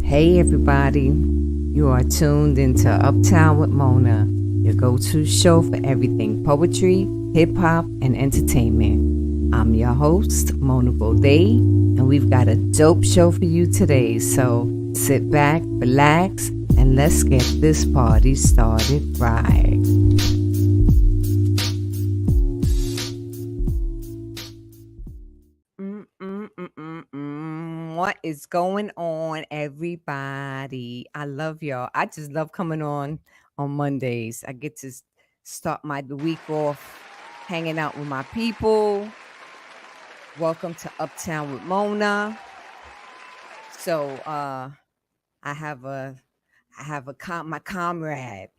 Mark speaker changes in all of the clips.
Speaker 1: Hey everybody, you are tuned into Uptown with Mona, your go-to show for everything poetry, hip-hop, and entertainment. I'm your host, Mona Baudet, and we've got a dope show for you today, so sit back, relax, and let's get this party started right. What is going on, everybody? I love y'all. I just love coming on Mondays. I get to start the week off hanging out with my people. Welcome to Uptown with Mona. So I have my comrade,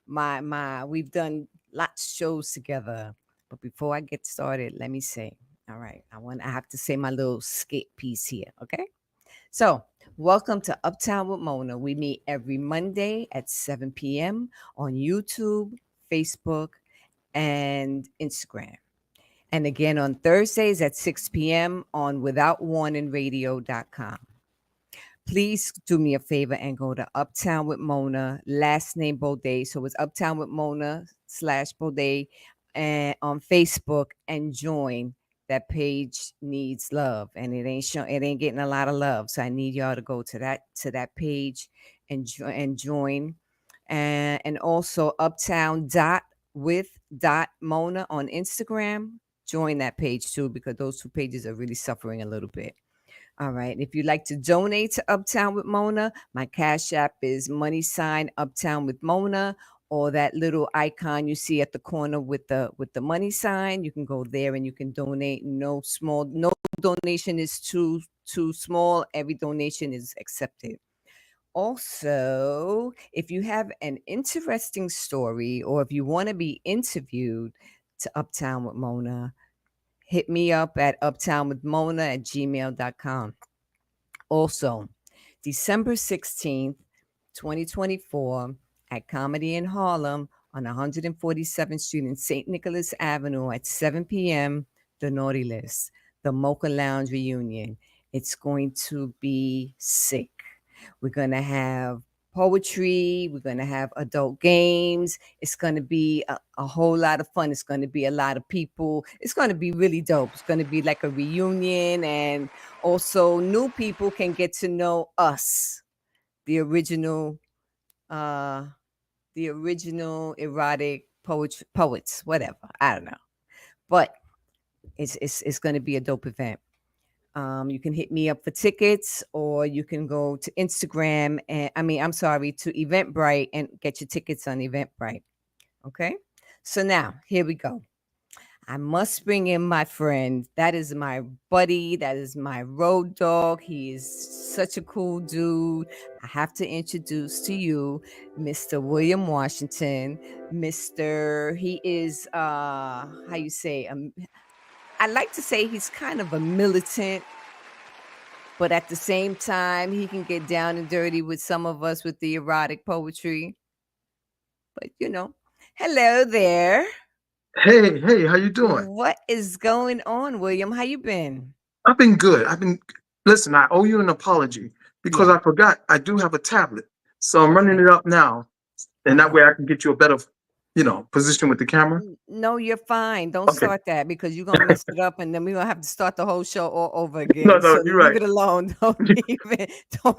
Speaker 1: my we've done lots of shows together. But before I get started, let me say, all right, I have to say my little skit piece here, okay? So, welcome to Uptown with Mona. We meet every Monday at 7 p.m. on YouTube, Facebook, and Instagram. And again on Thursdays at 6 p.m. on withoutwarningradio.com. Please do me a favor and go to Uptown with Mona, last name Baudet. So it's Uptown with Mona /Baudet and on Facebook and join. That page needs love and it ain't getting a lot of love. So I need y'all to go to that page and join. And also Uptown with Mona on Instagram. Join that page too, because those two pages are really suffering a little bit. All right. If you'd like to donate to Uptown with Mona, my Cash App is $Uptown with Mona, or that little icon you see at the corner with the money sign. You can go there and you can donate. No donation is too small. Every donation is accepted. Also, if you have an interesting story or if you want to be interviewed to Uptown with Mona, hit me up at uptownwithmona@gmail.com. Also, December 16th, 2024, at Comedy in Harlem on 147th Street and St. Nicholas Avenue at 7 p.m., The Naughty List, the Mocha Lounge reunion. It's going to be sick. We're going to have poetry. We're going to have adult games. It's going to be a whole lot of fun. It's going to be a lot of people. It's going to be really dope. It's going to be like a reunion, and also new people can get to know us, the original erotic poets, whatever. I don't know. But it's going to be a dope event. You can hit me up for tickets, or you can go to Instagram to Eventbrite and get your tickets on Eventbrite. Okay. So now here we go. I must bring in my friend. That is my buddy. That is my road dog. He is such a cool dude. I have to introduce to you Mr. William Washington. He is how you say, I like to say he's kind of a militant, but at the same time, he can get down and dirty with some of us with the erotic poetry. But hello there.
Speaker 2: Hey, how you doing?
Speaker 1: What is going on, William? How you been?
Speaker 2: I've been good. Listen, I owe you an apology because
Speaker 1: Yeah.
Speaker 2: I forgot I do have a tablet. So I'm running
Speaker 1: Okay.
Speaker 2: it up now, and that
Speaker 1: Uh-huh.
Speaker 2: way I can get you a better, position with the camera.
Speaker 1: No, you're fine. Don't
Speaker 2: Okay.
Speaker 1: start that because you're gonna mess it up, and then we're gonna have to start the whole show all over
Speaker 2: No,
Speaker 1: again.
Speaker 2: no,
Speaker 1: So
Speaker 2: you're
Speaker 1: leave
Speaker 2: right.
Speaker 1: it alone. Don't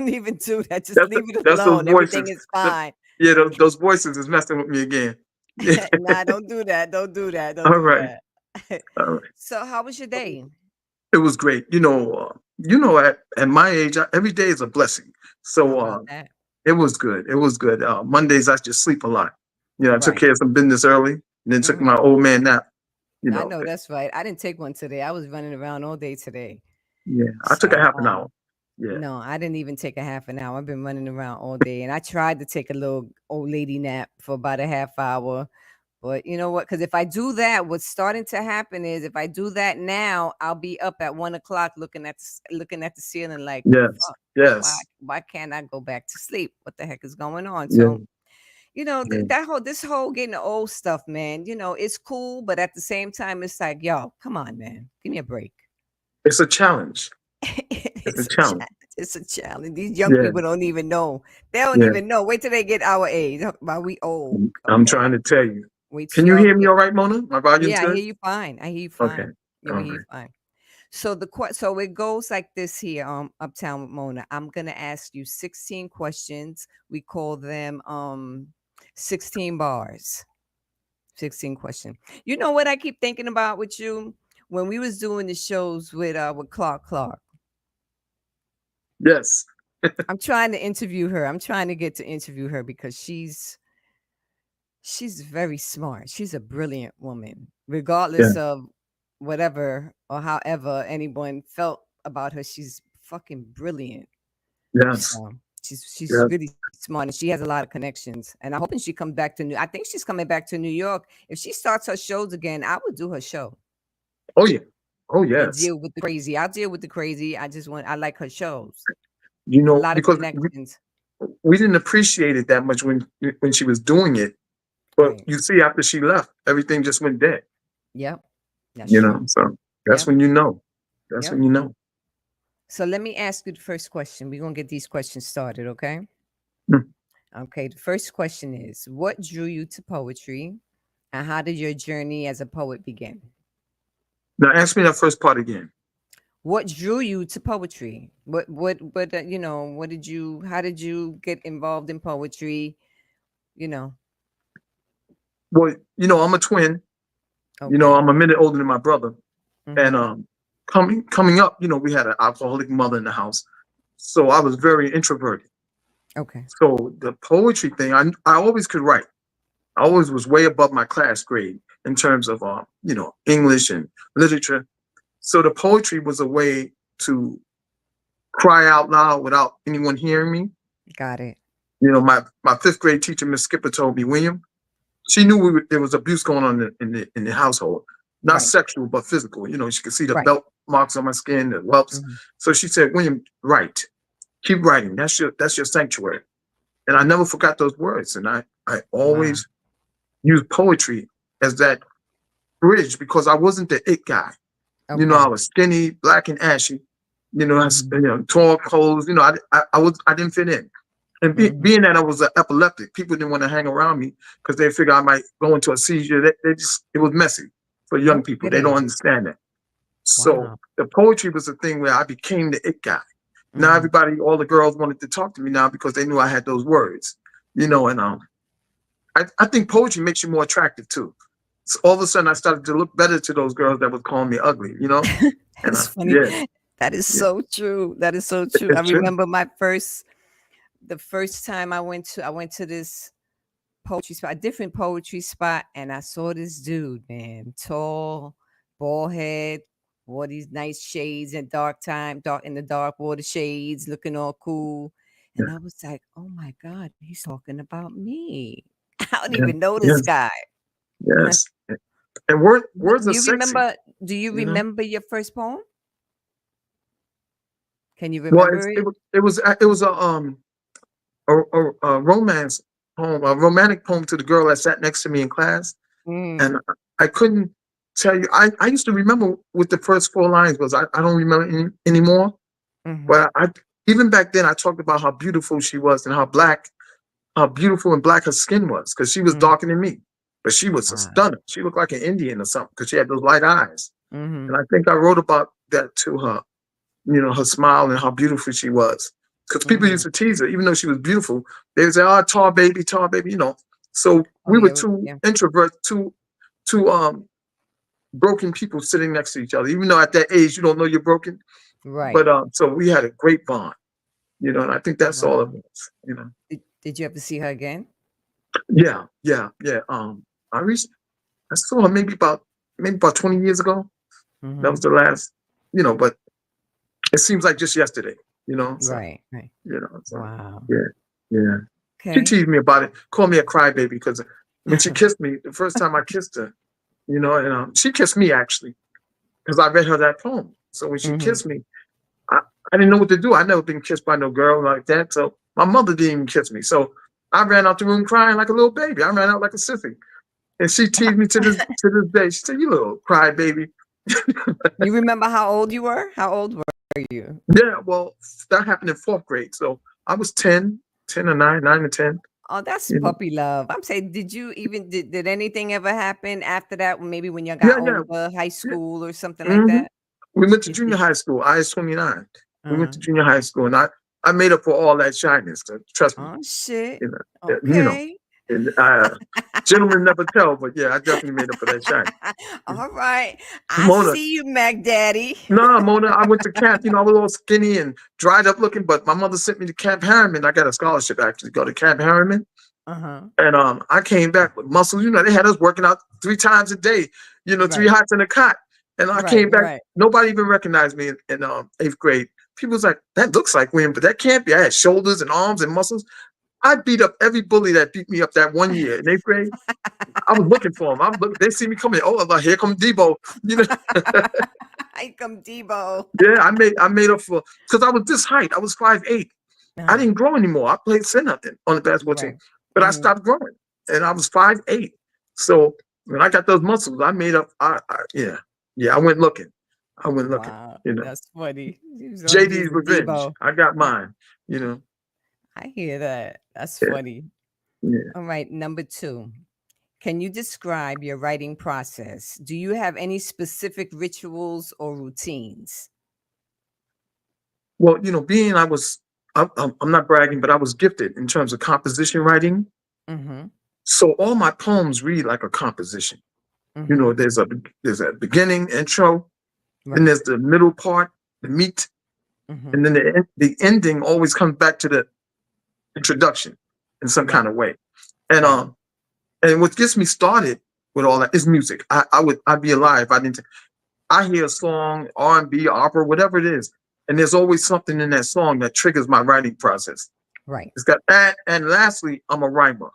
Speaker 1: even do that. Just
Speaker 2: That's
Speaker 1: leave it
Speaker 2: that's those
Speaker 1: alone. Everything
Speaker 2: voices.
Speaker 1: is fine.
Speaker 2: Yeah, those voices is messing with me again. Yeah.
Speaker 1: Nah, don't do that. Don't do that. Don't
Speaker 2: All
Speaker 1: do
Speaker 2: right.
Speaker 1: that.
Speaker 2: All right.
Speaker 1: So, how was your day?
Speaker 2: It was great. At my age, every day is a blessing.
Speaker 1: How
Speaker 2: So
Speaker 1: about that?
Speaker 2: it was good. It was good. Mondays I just sleep a lot. I took
Speaker 1: Right.
Speaker 2: care of some business early, and then took
Speaker 1: Hmm.
Speaker 2: my old man nap. You
Speaker 1: I
Speaker 2: know,
Speaker 1: know that's right. I didn't take one today. I was running around all day today.
Speaker 2: yeah, I took a
Speaker 1: So,
Speaker 2: half an hour. Yeah,
Speaker 1: no, I didn't even take a half an hour. I've been running around all day, and I tried to take a little old lady nap for about a half hour. But you know what? Because if I do that, what's starting to happen is if I do that now, I'll be up at 1 o'clock looking at the ceiling like,
Speaker 2: yes,
Speaker 1: fuck, why
Speaker 2: yes,
Speaker 1: why can't I go back to sleep? What the heck is going on?
Speaker 2: yeah,
Speaker 1: So
Speaker 2: yeah.
Speaker 1: this whole getting old stuff, man. It's cool, but at the same time, it's like, yo, come on, man, give me a break.
Speaker 2: It's a challenge. It's a
Speaker 1: It's a
Speaker 2: challenge.
Speaker 1: It's a challenge. These young
Speaker 2: Yeah,
Speaker 1: people don't even know. They don't
Speaker 2: yeah.
Speaker 1: even know. Wait till they get our age. While we old.
Speaker 2: I'm
Speaker 1: Okay.
Speaker 2: trying to tell you.
Speaker 1: Wait till
Speaker 2: Can you
Speaker 1: y'all
Speaker 2: hear me
Speaker 1: get.
Speaker 2: all right, Mona? My volume's
Speaker 1: Yeah, I
Speaker 2: good?
Speaker 1: hear you fine. I hear you
Speaker 2: Okay.
Speaker 1: fine. Yeah, we
Speaker 2: All
Speaker 1: hear you
Speaker 2: right.
Speaker 1: fine. So so it goes like this here, Uptown with Mona. I'm gonna ask you 16 questions. We call them 16 bars. 16 question. You know what I keep thinking about with you? When we was doing the shows with Clark.
Speaker 2: Yes.
Speaker 1: I'm trying to interview her. I'm trying to get to interview her because she's very smart. She's a brilliant woman,
Speaker 2: Yeah.
Speaker 1: regardless of whatever or however anyone felt about her. She's fucking brilliant.
Speaker 2: Yes.
Speaker 1: So she's
Speaker 2: Yeah.
Speaker 1: really smart and she has a lot of connections. And I'm hoping she comes back to New. I think she's coming back to New York. If she starts her shows again, I would do her show
Speaker 2: Oh yeah. Oh
Speaker 1: and
Speaker 2: yes.
Speaker 1: deal with the crazy. I'll deal with the crazy. I like her shows.
Speaker 2: You
Speaker 1: A
Speaker 2: know,
Speaker 1: lot of
Speaker 2: because
Speaker 1: connections.
Speaker 2: we didn't appreciate it that much when she was doing it. But
Speaker 1: Right.
Speaker 2: you see, after she left, everything just went dead.
Speaker 1: Yep. That's
Speaker 2: You know,
Speaker 1: true.
Speaker 2: so that's
Speaker 1: Yep.
Speaker 2: when you know. That's
Speaker 1: Yep.
Speaker 2: when you know.
Speaker 1: So let me ask you the first question. We're gonna get these questions started, okay?
Speaker 2: Hmm.
Speaker 1: Okay. The first question is, what drew you to poetry, and how did your journey as a poet begin?
Speaker 2: Now ask me that first part again.
Speaker 1: What drew you to poetry? What you know? What did you? How did you get involved in poetry? You know.
Speaker 2: Well, I'm a twin.
Speaker 1: Okay.
Speaker 2: I'm a minute older than my brother, and
Speaker 1: Mm-hmm.
Speaker 2: coming up, we had an alcoholic mother in the house, so I was very introverted.
Speaker 1: Okay.
Speaker 2: So the poetry thing, I always could write. I always was way above my class grade in terms of English and literature. So the poetry was a way to cry out loud without anyone hearing me.
Speaker 1: Got it.
Speaker 2: My fifth grade teacher, Miss Skipper, told me, William, she knew there was abuse going on in the household, not
Speaker 1: Right.
Speaker 2: sexual but physical. She could see the
Speaker 1: Right.
Speaker 2: belt marks on my skin, the whelps.
Speaker 1: Hmm.
Speaker 2: So she said, William, write, keep writing. That's your sanctuary. And I never forgot those words. And I
Speaker 1: Wow.
Speaker 2: always used poetry as that bridge because I wasn't the it guy. I
Speaker 1: Okay.
Speaker 2: was skinny, black and ashy.
Speaker 1: Mm-hmm.
Speaker 2: Tall clothes. I didn't fit in. And
Speaker 1: Mm-hmm.
Speaker 2: being that I was an epileptic, people didn't want to hang around me because they figured I might go into a seizure. It was messy for young
Speaker 1: No
Speaker 2: people. They don't
Speaker 1: kidding.
Speaker 2: understand that. So
Speaker 1: Wow.
Speaker 2: the poetry was a thing where I became the it guy. Now
Speaker 1: Mm-hmm.
Speaker 2: all the girls wanted to talk to me now because they knew I had those words. And I think poetry makes you more attractive too. So all of a sudden I started to look better to those girls that was calling me ugly. And
Speaker 1: That's funny.
Speaker 2: yeah,
Speaker 1: That is
Speaker 2: yeah,
Speaker 1: so true. That is so true. I
Speaker 2: it's true.
Speaker 1: remember the first time I went to this poetry spot, a different poetry spot, and I saw this dude, man, tall, bald head, wore these nice shades and dark in the dark, wore the shades, looking all cool.
Speaker 2: Yeah,
Speaker 1: And I was like, oh my God, he's talking about me. I don't
Speaker 2: yeah,
Speaker 1: even know this
Speaker 2: yes,
Speaker 1: guy.
Speaker 2: yes. And
Speaker 1: But
Speaker 2: words are sexy.
Speaker 1: do you
Speaker 2: You know.
Speaker 1: remember your first poem? Can you
Speaker 2: Well,
Speaker 1: remember it?
Speaker 2: it was a romance poem, a romantic poem to the girl that sat next to me in class, and
Speaker 1: Mm,
Speaker 2: I couldn't tell you. I used to remember what the first four lines was. I don't remember anymore.
Speaker 1: mhm,
Speaker 2: But even back then, I talked about how beautiful she was and how beautiful and black her skin was because she was
Speaker 1: mm.
Speaker 2: darker than me. But she was a
Speaker 1: Wow.
Speaker 2: stunner. She looked like an Indian or something because she had those light eyes. And
Speaker 1: Mhm,
Speaker 2: I think I wrote about that to her, her smile and how beautiful she was. Because people used
Speaker 1: mhm.
Speaker 2: to tease her, even though she was beautiful. They would say, "Oh, tall baby." So
Speaker 1: Oh,
Speaker 2: we were
Speaker 1: yeah,
Speaker 2: two
Speaker 1: yeah.
Speaker 2: introverts, two broken people sitting next to each other. Even though at that age you don't know you're broken, but
Speaker 1: Right.
Speaker 2: so we had a great bond. And I think that's all it
Speaker 1: Wow.
Speaker 2: was.
Speaker 1: Did you ever see her again?
Speaker 2: Yeah, yeah, yeah. I reached, I saw her maybe about 20 years ago. That was
Speaker 1: Mhm.
Speaker 2: the last, but it seems like just yesterday. So
Speaker 1: Right, right.
Speaker 2: so
Speaker 1: Wow.
Speaker 2: yeah, yeah. She
Speaker 1: Okay.
Speaker 2: teased me about it, called me a crybaby because when she kissed me, the first time I kissed her, and she kissed me actually because I read her that poem. So when she
Speaker 1: Mhm.
Speaker 2: kissed me, I, I didn't know what to do. I never been kissed by no girl like that. So my mother didn't even kiss me. So I ran out the room crying like a little baby. I ran out like a sissy. And she teased me to this day. She said, "You little crybaby."
Speaker 1: You remember how old you were? How old were you?
Speaker 2: Yeah, well, that happened in fourth grade. So I was 10, 10 or 9, 9 or 10.
Speaker 1: Oh, that's
Speaker 2: You know.
Speaker 1: puppy love. I'm saying, did anything ever happen after that? Maybe when you
Speaker 2: Yeah,
Speaker 1: got
Speaker 2: yeah,
Speaker 1: older, high
Speaker 2: yeah.
Speaker 1: school or something like
Speaker 2: hmm
Speaker 1: that?
Speaker 2: We went to
Speaker 1: Did
Speaker 2: junior high school, IS 29. We went
Speaker 1: uh-huh.
Speaker 2: to junior high school, and I made up for all that shyness. Trust me.
Speaker 1: Oh shit.
Speaker 2: You know, you know.
Speaker 1: Okay.
Speaker 2: And, gentlemen never tell, but yeah, I definitely made up for that shyness.
Speaker 1: All right. I
Speaker 2: Mona,
Speaker 1: see you, Mac Daddy.
Speaker 2: no, Mona, I went to camp. I was a little skinny and dried up looking, but my mother sent me to Camp Harriman. I got a scholarship actually to go to Camp Harriman.
Speaker 1: Uh-huh.
Speaker 2: And I came back with muscles. They had us working out 3 times a day, three
Speaker 1: Right.
Speaker 2: hots in a cot. And I
Speaker 1: Right.
Speaker 2: came back,
Speaker 1: Right.
Speaker 2: nobody even recognized me in eighth grade. People was like, that looks like William, but that can't be. I had shoulders and arms and muscles. I beat up every bully that beat me up that one year in eighth grade. I was looking for them. They see me coming. Oh, here comes Debo. You know,
Speaker 1: Hi, come Debo.
Speaker 2: yeah, I made up for because I was this height. I was 5'8". I
Speaker 1: Uh-huh.
Speaker 2: didn't grow anymore. I played center on the basketball team,
Speaker 1: Right.
Speaker 2: but I
Speaker 1: Hmm.
Speaker 2: stopped growing, and I was 5'8". So when I got those muscles, I made up. Yeah, yeah. I went looking. I went looking.
Speaker 1: Wow.
Speaker 2: You know,
Speaker 1: That's funny. He was on his
Speaker 2: JD's revenge.
Speaker 1: Debo.
Speaker 2: I got mine. You know.
Speaker 1: I hear that. That's
Speaker 2: Yeah,
Speaker 1: funny.
Speaker 2: yeah.
Speaker 1: All right, number two. Can you describe your writing process? Do you have any specific rituals or routines?
Speaker 2: Well, being I was, I'm not bragging, but I was gifted in terms of composition writing.
Speaker 1: Mm-hmm.
Speaker 2: So all my poems read like a composition.
Speaker 1: Mm-hmm.
Speaker 2: There's a beginning intro, then
Speaker 1: Right.
Speaker 2: there's the middle part, the meat,
Speaker 1: Mm-hmm.
Speaker 2: and then the ending always comes back to the introduction in some kind
Speaker 1: Right.
Speaker 2: of way. And
Speaker 1: Right.
Speaker 2: what gets me started with all that is music. I'd be alive if I didn't. I hear a song, R&B, opera, whatever it is, and there's always something in that song that triggers my writing process.
Speaker 1: Right.
Speaker 2: It's got that, and lastly, I'm a rhymer.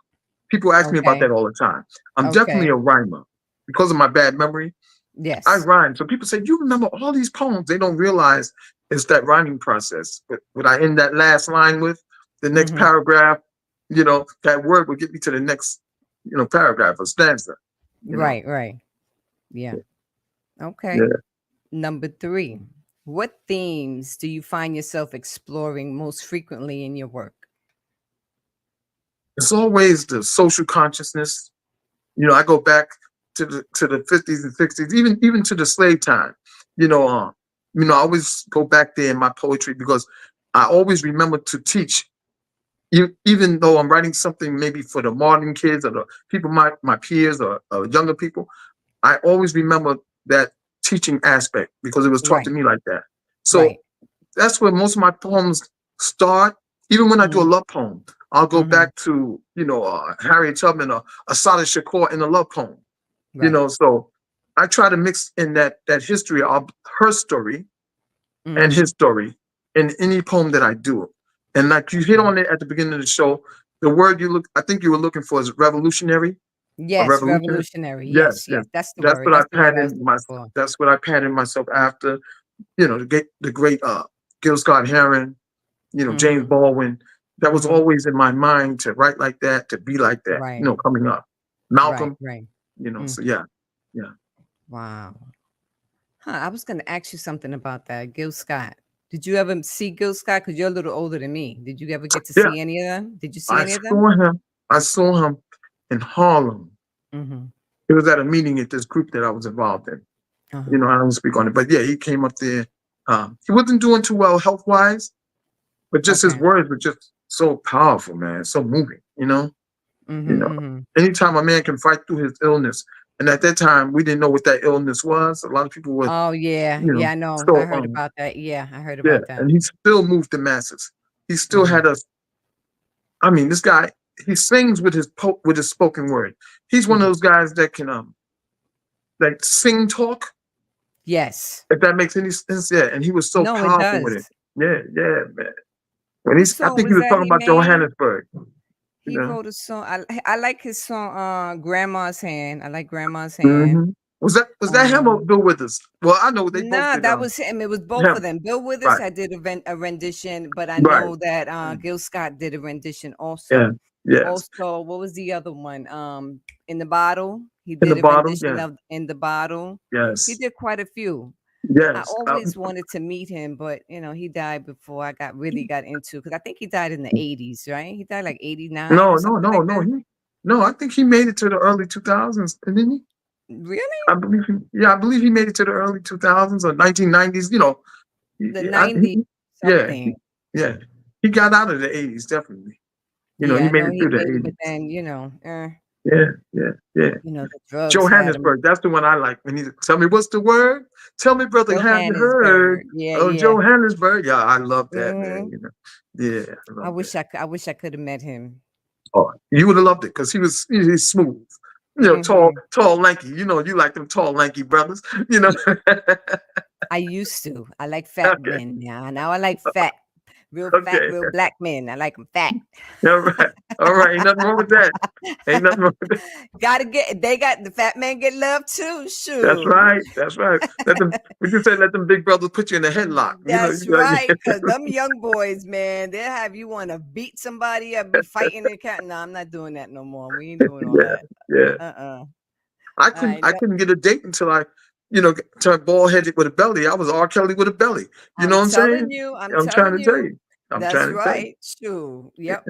Speaker 2: People ask me about
Speaker 1: Okay.
Speaker 2: that all the time. I'm definitely
Speaker 1: Okay.
Speaker 2: a rhymer because of my bad memory. I
Speaker 1: Yes.
Speaker 2: rhyme. So people say, you remember all these poems. They don't realize it's that rhyming process. But what I end that last line with, the next
Speaker 1: Mm-hmm.
Speaker 2: paragraph, that word will get me to the next, paragraph or stanza. You know.
Speaker 1: Right. Right. Yeah. Okay.
Speaker 2: Yeah.
Speaker 1: Number three. What themes do you find yourself exploring most frequently in your work?
Speaker 2: It's always the social consciousness. I go back to the 50s and 60s, even to the slave time. You know, I always go back there in my poetry because I always remember to teach. Even though I'm writing something maybe for the modern kids or the people, my peers or younger people, I always remember that teaching aspect because it was taught to
Speaker 1: Right.
Speaker 2: me like that. So
Speaker 1: Right.
Speaker 2: that's where most of my poems start. Even when I do a
Speaker 1: Mm-hmm.
Speaker 2: love poem, I'll go
Speaker 1: Mm-hmm.
Speaker 2: back to Harriet Tubman or Asada Shakur in a love poem.
Speaker 1: Right.
Speaker 2: So I try to mix in that history of her story and
Speaker 1: Mm-hmm.
Speaker 2: his story in any poem that I do. And like you hit
Speaker 1: Okay.
Speaker 2: on it at the beginning of the show, the word I think you were looking for is revolutionary. A
Speaker 1: Yes,
Speaker 2: revolutionary.
Speaker 1: revolutionary.
Speaker 2: Yes,
Speaker 1: Yes,
Speaker 2: yes.
Speaker 1: yes. That's the
Speaker 2: That's
Speaker 1: word.
Speaker 2: what I
Speaker 1: That's the word I was
Speaker 2: patterned my.
Speaker 1: looking for.
Speaker 2: That's what I patterned myself after. The great Gil Scott Heron. James
Speaker 1: Mhm.
Speaker 2: Baldwin. That was
Speaker 1: Mhm.
Speaker 2: always in my mind to write like that, to be like that.
Speaker 1: Right.
Speaker 2: Coming up,
Speaker 1: Right.
Speaker 2: Malcolm.
Speaker 1: Right. Mm.
Speaker 2: So yeah, yeah.
Speaker 1: Wow. Huh, I was gonna ask you something about that. Gil Scott. Did you ever see Gil Scott? Because you're a little older than me. Did you ever get to
Speaker 2: Yeah,
Speaker 1: see any of them? Did you see
Speaker 2: I
Speaker 1: any of them?
Speaker 2: saw him. I saw him in Harlem.
Speaker 1: Mhm.
Speaker 2: It was at a meeting at this group that I was involved in.
Speaker 1: Uh-huh.
Speaker 2: I don't speak on it, but yeah, he came up there. He wasn't doing too well health wise, but just his
Speaker 1: Okay.
Speaker 2: words were just so powerful, man, so moving. You
Speaker 1: Mhm.
Speaker 2: know.
Speaker 1: Mhm.
Speaker 2: Anytime a man can fight through his illness, and at that time we didn't know what that illness was. A lot of people were,
Speaker 1: Oh yeah.
Speaker 2: you know.
Speaker 1: Yeah, I know. I
Speaker 2: So
Speaker 1: heard about that. Yeah, I heard
Speaker 2: yeah,
Speaker 1: about that.
Speaker 2: and he still moved the masses. He still
Speaker 1: Mhm.
Speaker 2: had us. I mean, this guy, he sings with his spoken word. He's one of
Speaker 1: Mhm.
Speaker 2: those guys that can like sing talk,
Speaker 1: Yes.
Speaker 2: if that makes any sense. Yeah, and he was so
Speaker 1: No, it
Speaker 2: powerful with
Speaker 1: does.
Speaker 2: it. Yeah, yeah, man. When
Speaker 1: What
Speaker 2: I
Speaker 1: song
Speaker 2: think he
Speaker 1: was
Speaker 2: was
Speaker 1: that
Speaker 2: talking
Speaker 1: he
Speaker 2: about
Speaker 1: made?
Speaker 2: Johannesburg. You
Speaker 1: He
Speaker 2: know.
Speaker 1: wrote a song. I like his song, Grandma's Hand. I like Grandma's Hand.
Speaker 2: hmm Was that him or
Speaker 1: Um,
Speaker 2: Bill Withers? Well, I know they both
Speaker 1: nah,
Speaker 2: did
Speaker 1: that was him. It was both of
Speaker 2: him.
Speaker 1: them. Bill Withers
Speaker 2: Right,
Speaker 1: had did a rendition, but I
Speaker 2: right.
Speaker 1: know that
Speaker 2: Mm.
Speaker 1: Gil Scott did a rendition
Speaker 2: Yeah.
Speaker 1: also.
Speaker 2: Yes.
Speaker 1: Also, what was the other one? In the Bottle. He
Speaker 2: In the
Speaker 1: did a
Speaker 2: bottom,
Speaker 1: rendition
Speaker 2: yeah,
Speaker 1: of "In the Bottle." He
Speaker 2: yes,
Speaker 1: did quite a few. I
Speaker 2: yes.
Speaker 1: always wanted to meet him, but he died before I got into because I think he died in the 80s, right? He died like 89 or
Speaker 2: No, no,
Speaker 1: something
Speaker 2: no,
Speaker 1: like
Speaker 2: no.
Speaker 1: that.
Speaker 2: No, I think he made it to the early 2000s, didn't he?
Speaker 1: Really?
Speaker 2: Yeah, I believe he made it to the early 2000s or 1990s.
Speaker 1: The
Speaker 2: He, I,
Speaker 1: 90s
Speaker 2: yeah,
Speaker 1: something.
Speaker 2: yeah. He got out of the 80s, definitely.
Speaker 1: Yeah,
Speaker 2: He
Speaker 1: I
Speaker 2: made
Speaker 1: know
Speaker 2: it
Speaker 1: he
Speaker 2: through the
Speaker 1: made it, but
Speaker 2: 80s.
Speaker 1: then,
Speaker 2: Yeah, yeah, yeah.
Speaker 1: the drugs had him.
Speaker 2: Johannesburg, that's the one I like. When he tell me what's the word? Tell me, brother, have you heard
Speaker 1: Johannesburg. Yeah,
Speaker 2: of
Speaker 1: yeah.
Speaker 2: Johannesburg? Yeah, I love that, man.
Speaker 1: Hmm.
Speaker 2: Yeah, I love that.
Speaker 1: I wish I could have met him.
Speaker 2: Oh, you would have loved it because he's smooth. Tall,
Speaker 1: Hmm.
Speaker 2: tall, lanky. You like them tall, lanky brothers. You know.
Speaker 1: I used to. I like fat
Speaker 2: Okay,
Speaker 1: men now. Now I like fat,
Speaker 2: okay.
Speaker 1: real black men. I like them fat.
Speaker 2: All right, all right. Ain't nothing wrong with that. Ain't nothing wrong with that.
Speaker 1: They got the fat man get love too.
Speaker 2: That's
Speaker 1: Shoot.
Speaker 2: right. That's right. We can say let them big brothers put you in a headlock. You
Speaker 1: That's
Speaker 2: be like,
Speaker 1: right. Cause them young boys, man, they'll have you want to beat somebody or be fighting the cat. No, I'm not doing that no more. We ain't doing all
Speaker 2: yeah,
Speaker 1: that.
Speaker 2: yeah.
Speaker 1: Uh-uh.
Speaker 2: I
Speaker 1: All
Speaker 2: couldn't
Speaker 1: right.
Speaker 2: I couldn't get a date until I, turned bald headed with a belly. I was R. Kelly with a belly. You know what I'm saying?
Speaker 1: I'm
Speaker 2: I'm trying
Speaker 1: telling
Speaker 2: to tell
Speaker 1: you.
Speaker 2: you. I'm
Speaker 1: That's
Speaker 2: trying to tell you.
Speaker 1: right. True. Yep.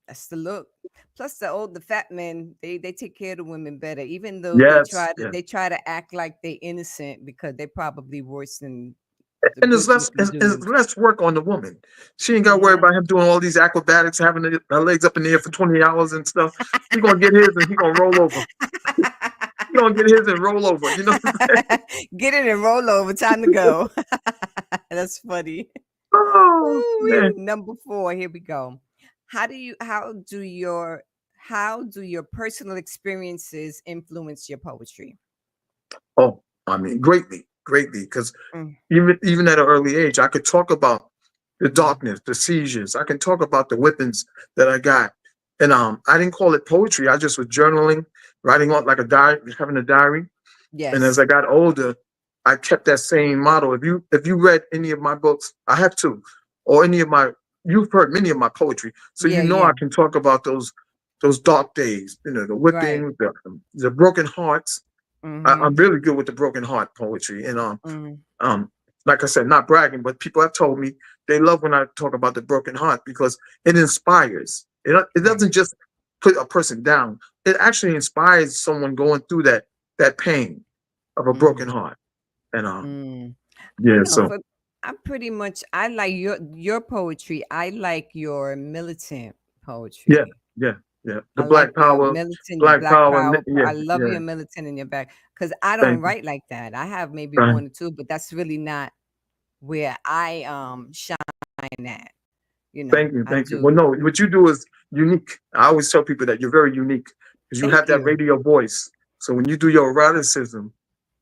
Speaker 1: That's the look. Plus the fat men, they take care of the women better, even though
Speaker 2: Yes, yes.
Speaker 1: they try to act like they innocent because they probably worse than the
Speaker 2: And
Speaker 1: good looking
Speaker 2: there's
Speaker 1: dudes.
Speaker 2: less work on the woman. She ain't got to worry
Speaker 1: Hmm.
Speaker 2: about him doing all these acrobatics, having her legs up in the air for 20 hours and stuff. He gonna get his and he gonna roll over. He gonna get his and roll over. You know what I'm saying?
Speaker 1: Get it and roll over. Time to go. That's funny.
Speaker 2: Oh
Speaker 1: Ooh-wee.
Speaker 2: man.
Speaker 1: Number 4. Here we go. How do you how do your personal experiences influence your poetry?
Speaker 2: Oh, I mean, greatly, greatly, because
Speaker 1: Mm,
Speaker 2: even at an early age, I could talk about the
Speaker 1: mm.
Speaker 2: darkness, the seizures. I can talk about the whippings that I got, and I didn't call it poetry. I just was journaling, writing on like a diary, having a diary. And as
Speaker 1: Yes.
Speaker 2: I got older, I kept that same model. If you read any of my books, I have two, or any of my you've heard many of my poetry, so
Speaker 1: Yeah,
Speaker 2: I
Speaker 1: yeah.
Speaker 2: can talk about those dark days. The
Speaker 1: Right.
Speaker 2: whippings, the broken hearts. I'm
Speaker 1: Mhm.
Speaker 2: really good with the broken heart poetry, and
Speaker 1: Mhm.
Speaker 2: um, like I said, not bragging, but people have told me they love when I talk about the broken heart because it inspires. It
Speaker 1: Right.
Speaker 2: doesn't just put a person down. It actually inspires someone going through that pain of a broken
Speaker 1: Mhm.
Speaker 2: heart. And
Speaker 1: Mm. I
Speaker 2: yeah,
Speaker 1: know
Speaker 2: so
Speaker 1: for I like your poetry. I like your militant
Speaker 2: yeah,
Speaker 1: poetry.
Speaker 2: yeah, yeah. The
Speaker 1: I like
Speaker 2: Black
Speaker 1: your
Speaker 2: Power,
Speaker 1: militant, your
Speaker 2: Black
Speaker 1: black
Speaker 2: Power,
Speaker 1: power.
Speaker 2: yeah,
Speaker 1: I love
Speaker 2: yeah.
Speaker 1: your militant in your back because I don't
Speaker 2: Thank you.
Speaker 1: write like that. I have maybe
Speaker 2: Right.
Speaker 1: one or two, but that's really not where I shine at.
Speaker 2: Thank you,
Speaker 1: I
Speaker 2: thank you. Well,
Speaker 1: do.
Speaker 2: no, what you do is unique. I always tell people that you're very unique because you have
Speaker 1: Thank
Speaker 2: that
Speaker 1: you.
Speaker 2: radio voice. So when you do your eroticism,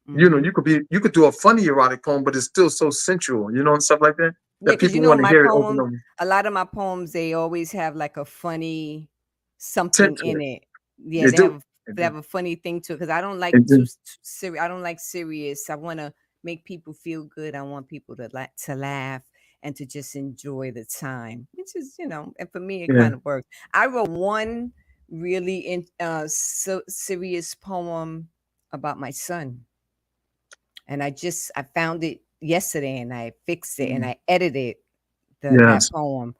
Speaker 1: Hmm.
Speaker 2: you could do a funny erotic poem, but it's still so sensual, and stuff like that,
Speaker 1: Yeah,
Speaker 2: that
Speaker 1: because
Speaker 2: people want to
Speaker 1: my
Speaker 2: hear it over and
Speaker 1: poems,
Speaker 2: over.
Speaker 1: a lot of my poems, they always have like a funny
Speaker 2: Tend
Speaker 1: something
Speaker 2: to
Speaker 1: in
Speaker 2: it.
Speaker 1: it. Yeah,
Speaker 2: They do. They
Speaker 1: they
Speaker 2: do.
Speaker 1: have a funny thing to it because I don't like
Speaker 2: They do.
Speaker 1: too serious. I don't like serious. I want to make people feel good. I want people to laugh and to just enjoy the time, which is and for me it
Speaker 2: Yeah.
Speaker 1: kind of works. I wrote one really serious poem about my son, and I found it yesterday and I fixed it and
Speaker 2: Mm.
Speaker 1: I edited that
Speaker 2: Yes.
Speaker 1: poem.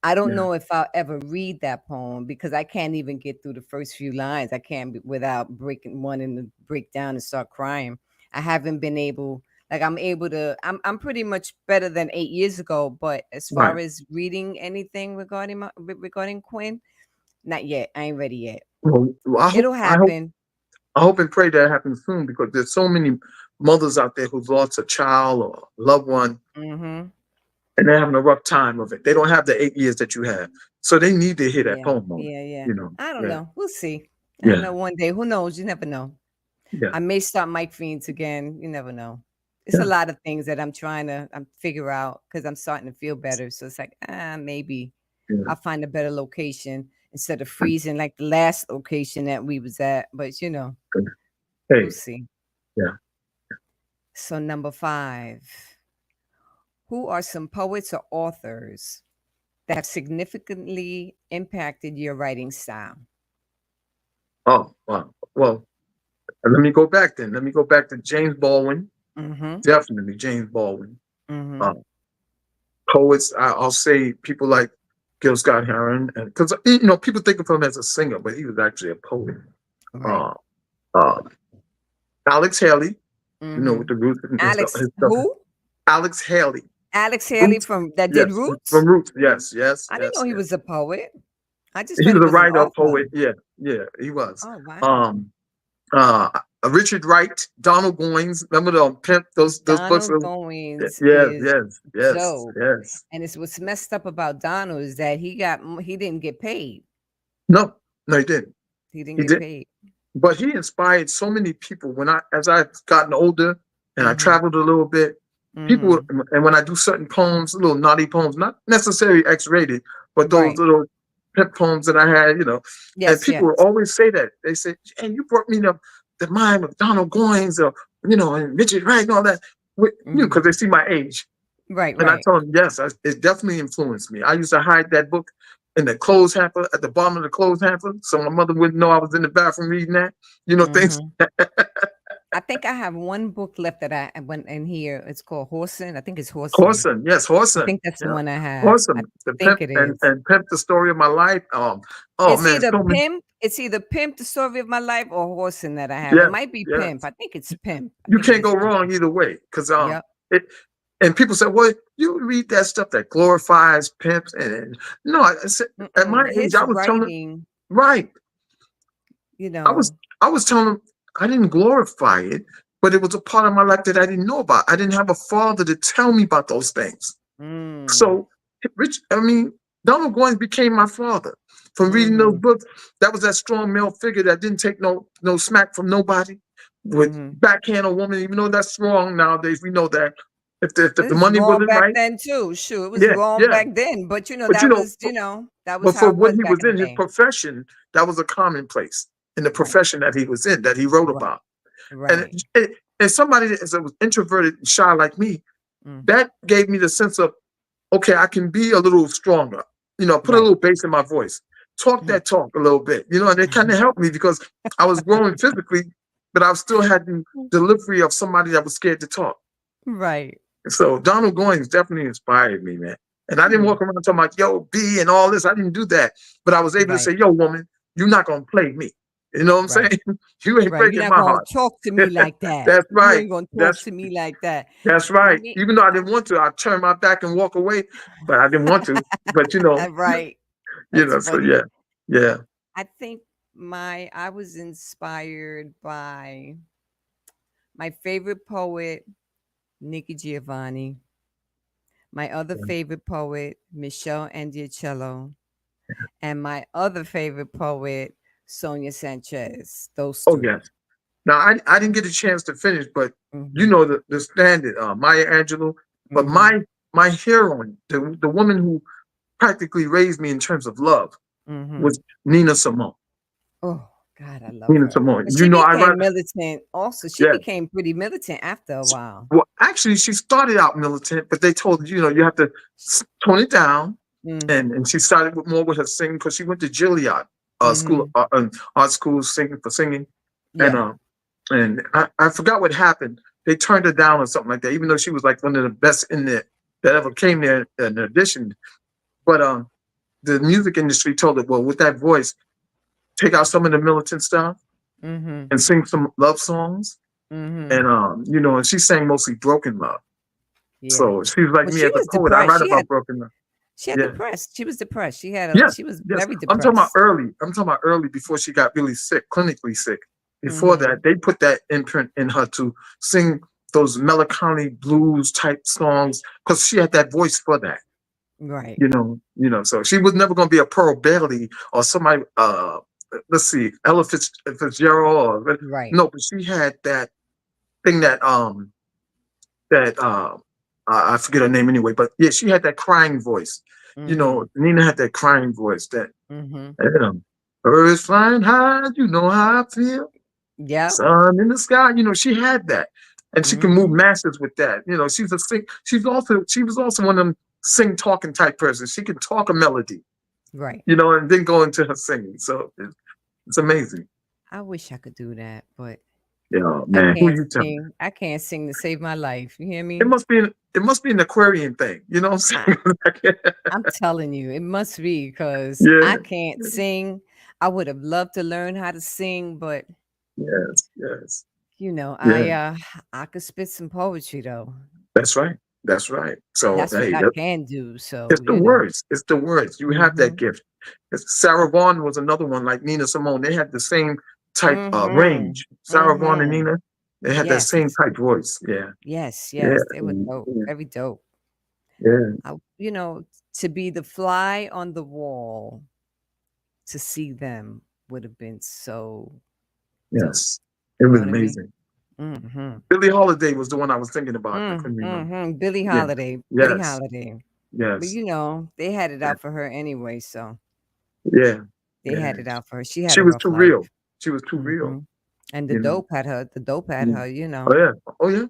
Speaker 1: I don't
Speaker 2: Yeah.
Speaker 1: know if I'll ever read that poem because I can't even get through the first few lines. I can't without breaking one and to break down and start crying. I haven't been able like I'm able to I'm pretty much better than 8 years ago, but as
Speaker 2: Right.
Speaker 1: far as reading anything regarding Quinn, not yet. I ain't ready yet.
Speaker 2: Well,
Speaker 1: It'll happen.
Speaker 2: I hope and pray that happens soon because there's so many mothers out there who's lost a child or a loved one
Speaker 1: Mhm.
Speaker 2: and they're having a rough time of it. They don't have the 8 years that you have. So they need to hear that
Speaker 1: Yeah.
Speaker 2: poem moment.
Speaker 1: Yeah, yeah.
Speaker 2: You know.
Speaker 1: I don't
Speaker 2: Yeah.
Speaker 1: know. We'll see. I
Speaker 2: Yeah.
Speaker 1: know one day. Who knows? You never know.
Speaker 2: Yeah.
Speaker 1: I may start Mike Fiends again. You never know. It's a
Speaker 2: Yeah.
Speaker 1: lot of things that I'm figure out because I'm starting to feel better. So it's like, maybe
Speaker 2: Yeah.
Speaker 1: I'll find a better location instead of freezing like the last location that we was at. But
Speaker 2: Good.
Speaker 1: we'll
Speaker 2: Hey.
Speaker 1: see.
Speaker 2: Yeah.
Speaker 1: So number 5, who are some poets or authors that have significantly impacted your writing style?
Speaker 2: Oh, wow. Well, And let me go back then. Let me go back to James Baldwin.
Speaker 1: Mhm.
Speaker 2: Definitely James Baldwin. Uh,
Speaker 1: Mhm.
Speaker 2: Poets, I'll say people like Gil Scott Heron, and because people think of him as a singer, but he was actually a poet.
Speaker 1: Right.
Speaker 2: Uh, uh, Alex Haley, with
Speaker 1: Mhm.
Speaker 2: the Roots and stuff.
Speaker 1: Alex
Speaker 2: His stuff.
Speaker 1: who?
Speaker 2: Alex Haley,
Speaker 1: Alex Haley
Speaker 2: Roots,
Speaker 1: from that did
Speaker 2: yes,
Speaker 1: Roots?
Speaker 2: from Roots, yes, yes,
Speaker 1: I didn't know
Speaker 2: yes,
Speaker 1: he
Speaker 2: yes.
Speaker 1: was a poet. I just
Speaker 2: He
Speaker 1: thought he
Speaker 2: was a
Speaker 1: was an
Speaker 2: writer,
Speaker 1: author.
Speaker 2: poet. Yeah, yeah, he was.
Speaker 1: Oh, wow.
Speaker 2: Um, uh, Richard Wright, Donald Goines. Remember the Pimp? Those books.
Speaker 1: Donald Goins
Speaker 2: Yes,
Speaker 1: is
Speaker 2: yes, yes,
Speaker 1: dope.
Speaker 2: yes.
Speaker 1: And it's what's messed up about Donald is that he didn't get paid.
Speaker 2: No, no, he didn't.
Speaker 1: He didn't
Speaker 2: He
Speaker 1: get
Speaker 2: did,
Speaker 1: paid.
Speaker 2: but he inspired so many people. As I've gotten older and I
Speaker 1: Mhm.
Speaker 2: traveled a little bit, people would,
Speaker 1: Mhm.
Speaker 2: and when I do certain poems, little naughty poems, not necessarily X-rated, but those
Speaker 1: Right.
Speaker 2: little pimp poems that I had, and
Speaker 1: Yes,
Speaker 2: people would
Speaker 1: yes.
Speaker 2: always say that. They say, "And you brought me the mind of Donald Goines, or and Richard Wright and all that." Because
Speaker 1: Mhm.
Speaker 2: they see my age.
Speaker 1: Right,
Speaker 2: And I
Speaker 1: right.
Speaker 2: told him, yes, it definitely influenced me. I used to hide that book in the clothes hamper, at the bottom of the clothes hamper, so my mother wouldn't know I was in the bathroom reading that. Things.
Speaker 1: Mhm. I think I have one book left that I went in here. It's called Horson. I think it's Horson.
Speaker 2: Horson, yes,
Speaker 1: I
Speaker 2: Horson.
Speaker 1: think that's the
Speaker 2: Yeah.
Speaker 1: one I have. I
Speaker 2: Horson, the
Speaker 1: think
Speaker 2: pimp
Speaker 1: it
Speaker 2: and,
Speaker 1: is.
Speaker 2: and pimp the story of my life. Oh man, so many.
Speaker 1: It's either Pimp, the story of my life, or Horson that I have. It
Speaker 2: Yes,
Speaker 1: might be Pimp.
Speaker 2: yes.
Speaker 1: I think it's Pimp. I
Speaker 2: You
Speaker 1: think it
Speaker 2: can't
Speaker 1: is
Speaker 2: go
Speaker 1: Pimp.
Speaker 2: wrong either way. Because
Speaker 1: Yep.
Speaker 2: it and people say, well, you read that stuff that glorifies pimps and no, I said, at
Speaker 1: Mm-mm.
Speaker 2: my age,
Speaker 1: His
Speaker 2: I was telling
Speaker 1: writing,
Speaker 2: right.
Speaker 1: you
Speaker 2: I was
Speaker 1: know.
Speaker 2: I was telling him I didn't glorify it, but it was a part of my life that I didn't know about. I didn't have a father to tell me about those things.
Speaker 1: Mm.
Speaker 2: So Donald Goines became my father from reading those
Speaker 1: Mhm.
Speaker 2: books. That was that strong male figure that didn't take no smack from nobody, would
Speaker 1: Mhm.
Speaker 2: backhand a woman, even though that's wrong nowadays. We know that if the
Speaker 1: It's
Speaker 2: money
Speaker 1: wrong
Speaker 2: wasn't
Speaker 1: back
Speaker 2: right,
Speaker 1: then too. Sure, it was
Speaker 2: yeah,
Speaker 1: wrong
Speaker 2: yeah.
Speaker 1: back then. But
Speaker 2: But
Speaker 1: that was
Speaker 2: but
Speaker 1: how
Speaker 2: for
Speaker 1: it
Speaker 2: what
Speaker 1: was
Speaker 2: he
Speaker 1: back
Speaker 2: was
Speaker 1: in the
Speaker 2: in, his
Speaker 1: day.
Speaker 2: profession, that was a commonplace in the
Speaker 1: Right.
Speaker 2: profession that he was in, that he wrote
Speaker 1: Right.
Speaker 2: about. And
Speaker 1: Right.
Speaker 2: and somebody that was introverted and shy like me,
Speaker 1: Mm.
Speaker 2: that gave me the sense of, okay, I can be a little stronger, put a
Speaker 1: Right.
Speaker 2: little bass in my voice, talk
Speaker 1: Mhm.
Speaker 2: that talk a little bit, and it kind of helped me because I was growing physically, but I still had the delivery of somebody that was scared to talk.
Speaker 1: Right.
Speaker 2: So Donald Goines definitely inspired me, man. And I didn't
Speaker 1: Mm.
Speaker 2: walk around talking about, yo, B and all this. I didn't do that. But I was able to
Speaker 1: Right.
Speaker 2: say, yo, woman, you're not going to play me. You know what I'm
Speaker 1: Right.
Speaker 2: saying? You ain't
Speaker 1: Right. You're
Speaker 2: breaking
Speaker 1: not
Speaker 2: my
Speaker 1: gonna
Speaker 2: heart.
Speaker 1: talk to me like that.
Speaker 2: That's
Speaker 1: You
Speaker 2: right.
Speaker 1: ain't gonna talk
Speaker 2: That's
Speaker 1: to me like that.
Speaker 2: that's right.
Speaker 1: Me,
Speaker 2: Even though I didn't want to, I turned my back and walk away, but I didn't want to. But
Speaker 1: right. That's
Speaker 2: so
Speaker 1: funny.
Speaker 2: yeah, yeah.
Speaker 1: I think I was inspired by my favorite poet, Nikki Giovanni, my other favorite poet, Michelle Andiacello, and my other favorite poet, Sonia Sanchez. Those
Speaker 2: Oh
Speaker 1: two.
Speaker 2: yes. Now I didn't get a chance to finish, but you
Speaker 1: Hmm.
Speaker 2: know the standard, Maya Angelou. But
Speaker 1: Hmm.
Speaker 2: my heroine, the woman who practically raised me in terms of love,
Speaker 1: Hmm.
Speaker 2: was Nina Simone.
Speaker 1: Oh God, I love
Speaker 2: Nina
Speaker 1: her.
Speaker 2: Simone.
Speaker 1: But she
Speaker 2: I read.
Speaker 1: became militant also. She
Speaker 2: Yeah.
Speaker 1: became pretty militant after a while.
Speaker 2: Well, actually, she started out militant, but they told her, you have to tone it down.
Speaker 1: Mm.
Speaker 2: And she started more with her singing because she went to Juilliard school,
Speaker 1: Hmm.
Speaker 2: art school, singing, and
Speaker 1: Yeah.
Speaker 2: I forgot what happened. They turned her down or something like that, even though she was like one of the best in there that ever came there in addition. But the music industry told her, well, with that voice, take out some of the militant stuff
Speaker 1: Hmm.
Speaker 2: and sing some love songs.
Speaker 1: Hmm.
Speaker 2: And and she sang mostly broken love.
Speaker 1: Yeah.
Speaker 2: So she's like
Speaker 1: Well,
Speaker 2: me
Speaker 1: she
Speaker 2: as a
Speaker 1: was
Speaker 2: poet. I
Speaker 1: depressed.
Speaker 2: write about broken love.
Speaker 1: She had
Speaker 2: Yeah.
Speaker 1: depressed. She was depressed.
Speaker 2: Yes,
Speaker 1: She was
Speaker 2: yes.
Speaker 1: very
Speaker 2: I'm talking about
Speaker 1: depressed.
Speaker 2: early. I'm talking about early before she got really sick, clinically sick. Before
Speaker 1: Hmm.
Speaker 2: that, they put that imprint in her to sing those melancholy blues type songs because she had that voice for that.
Speaker 1: Right.
Speaker 2: So she was never going to be a Pearl Bailey or somebody. Let's see, Ella Fitzgerald.
Speaker 1: Right.
Speaker 2: No, but she had that thing that I forget her name anyway. But yeah, she had that crying voice.
Speaker 1: Hmm.
Speaker 2: Nina had that crying voice that
Speaker 1: Hmm.
Speaker 2: birds flying high, you know how I feel.
Speaker 1: Yep.
Speaker 2: Sun in the sky, she had that, and she can move
Speaker 1: Hmm.
Speaker 2: masses with that. She's a sing. She was also one of them sing talking type persons. She can talk a melody,
Speaker 1: Right.
Speaker 2: and then go into her singing. So it's amazing.
Speaker 1: I wish I could do that, but
Speaker 2: Yeah,
Speaker 1: I
Speaker 2: man. Who
Speaker 1: can't
Speaker 2: you telling?
Speaker 1: sing. I can't sing to save my life. You hear
Speaker 2: It
Speaker 1: me?
Speaker 2: must be it must be an Aquarian thing. You know what
Speaker 1: I,
Speaker 2: I'm saying?
Speaker 1: I'm telling you, it must be because
Speaker 2: Yeah,
Speaker 1: I can't sing. I would have loved to learn how to sing, but
Speaker 2: yes, yes,
Speaker 1: you know,
Speaker 2: yeah.
Speaker 1: I could spit some poetry though.
Speaker 2: That's right. That's right. So
Speaker 1: That's what
Speaker 2: hey,
Speaker 1: I can do.
Speaker 2: it's
Speaker 1: So,
Speaker 2: the words. It's the words. You have that
Speaker 1: mhm.
Speaker 2: gift. Sarah Vaughan was another one, like Nina Simone. They had the same type
Speaker 1: Mhm.
Speaker 2: range. Sarah Vaughan and
Speaker 1: Mhm.
Speaker 2: Nina, they had that
Speaker 1: Yes.
Speaker 2: same type voice. Yeah,
Speaker 1: Yes,
Speaker 2: yeah,
Speaker 1: yes. They were dope.
Speaker 2: yeah,
Speaker 1: Very dope.
Speaker 2: yeah.
Speaker 1: You know, to be the fly on the wall to see them would have been so dope.
Speaker 2: Yes, it
Speaker 1: You know
Speaker 2: was
Speaker 1: what I mean?
Speaker 2: amazing.
Speaker 1: Mhm.
Speaker 2: Billie Holiday was the one I was thinking about. I couldn't remember.
Speaker 1: Mhm. Billie
Speaker 2: Yeah.
Speaker 1: Holiday. Billie
Speaker 2: Yes.
Speaker 1: Holiday. But
Speaker 2: Yes.
Speaker 1: you know, they had it
Speaker 2: Yeah.
Speaker 1: out for her anyway, so
Speaker 2: Yeah.
Speaker 1: they
Speaker 2: Yeah.
Speaker 1: had it out for her. She had
Speaker 2: She
Speaker 1: a
Speaker 2: was
Speaker 1: rough
Speaker 2: too
Speaker 1: life.
Speaker 2: real. She was too real.
Speaker 1: Mhm. And
Speaker 2: You know.
Speaker 1: the dope had
Speaker 2: Mm.
Speaker 1: her, you
Speaker 2: Oh
Speaker 1: know.
Speaker 2: yeah. Oh yeah.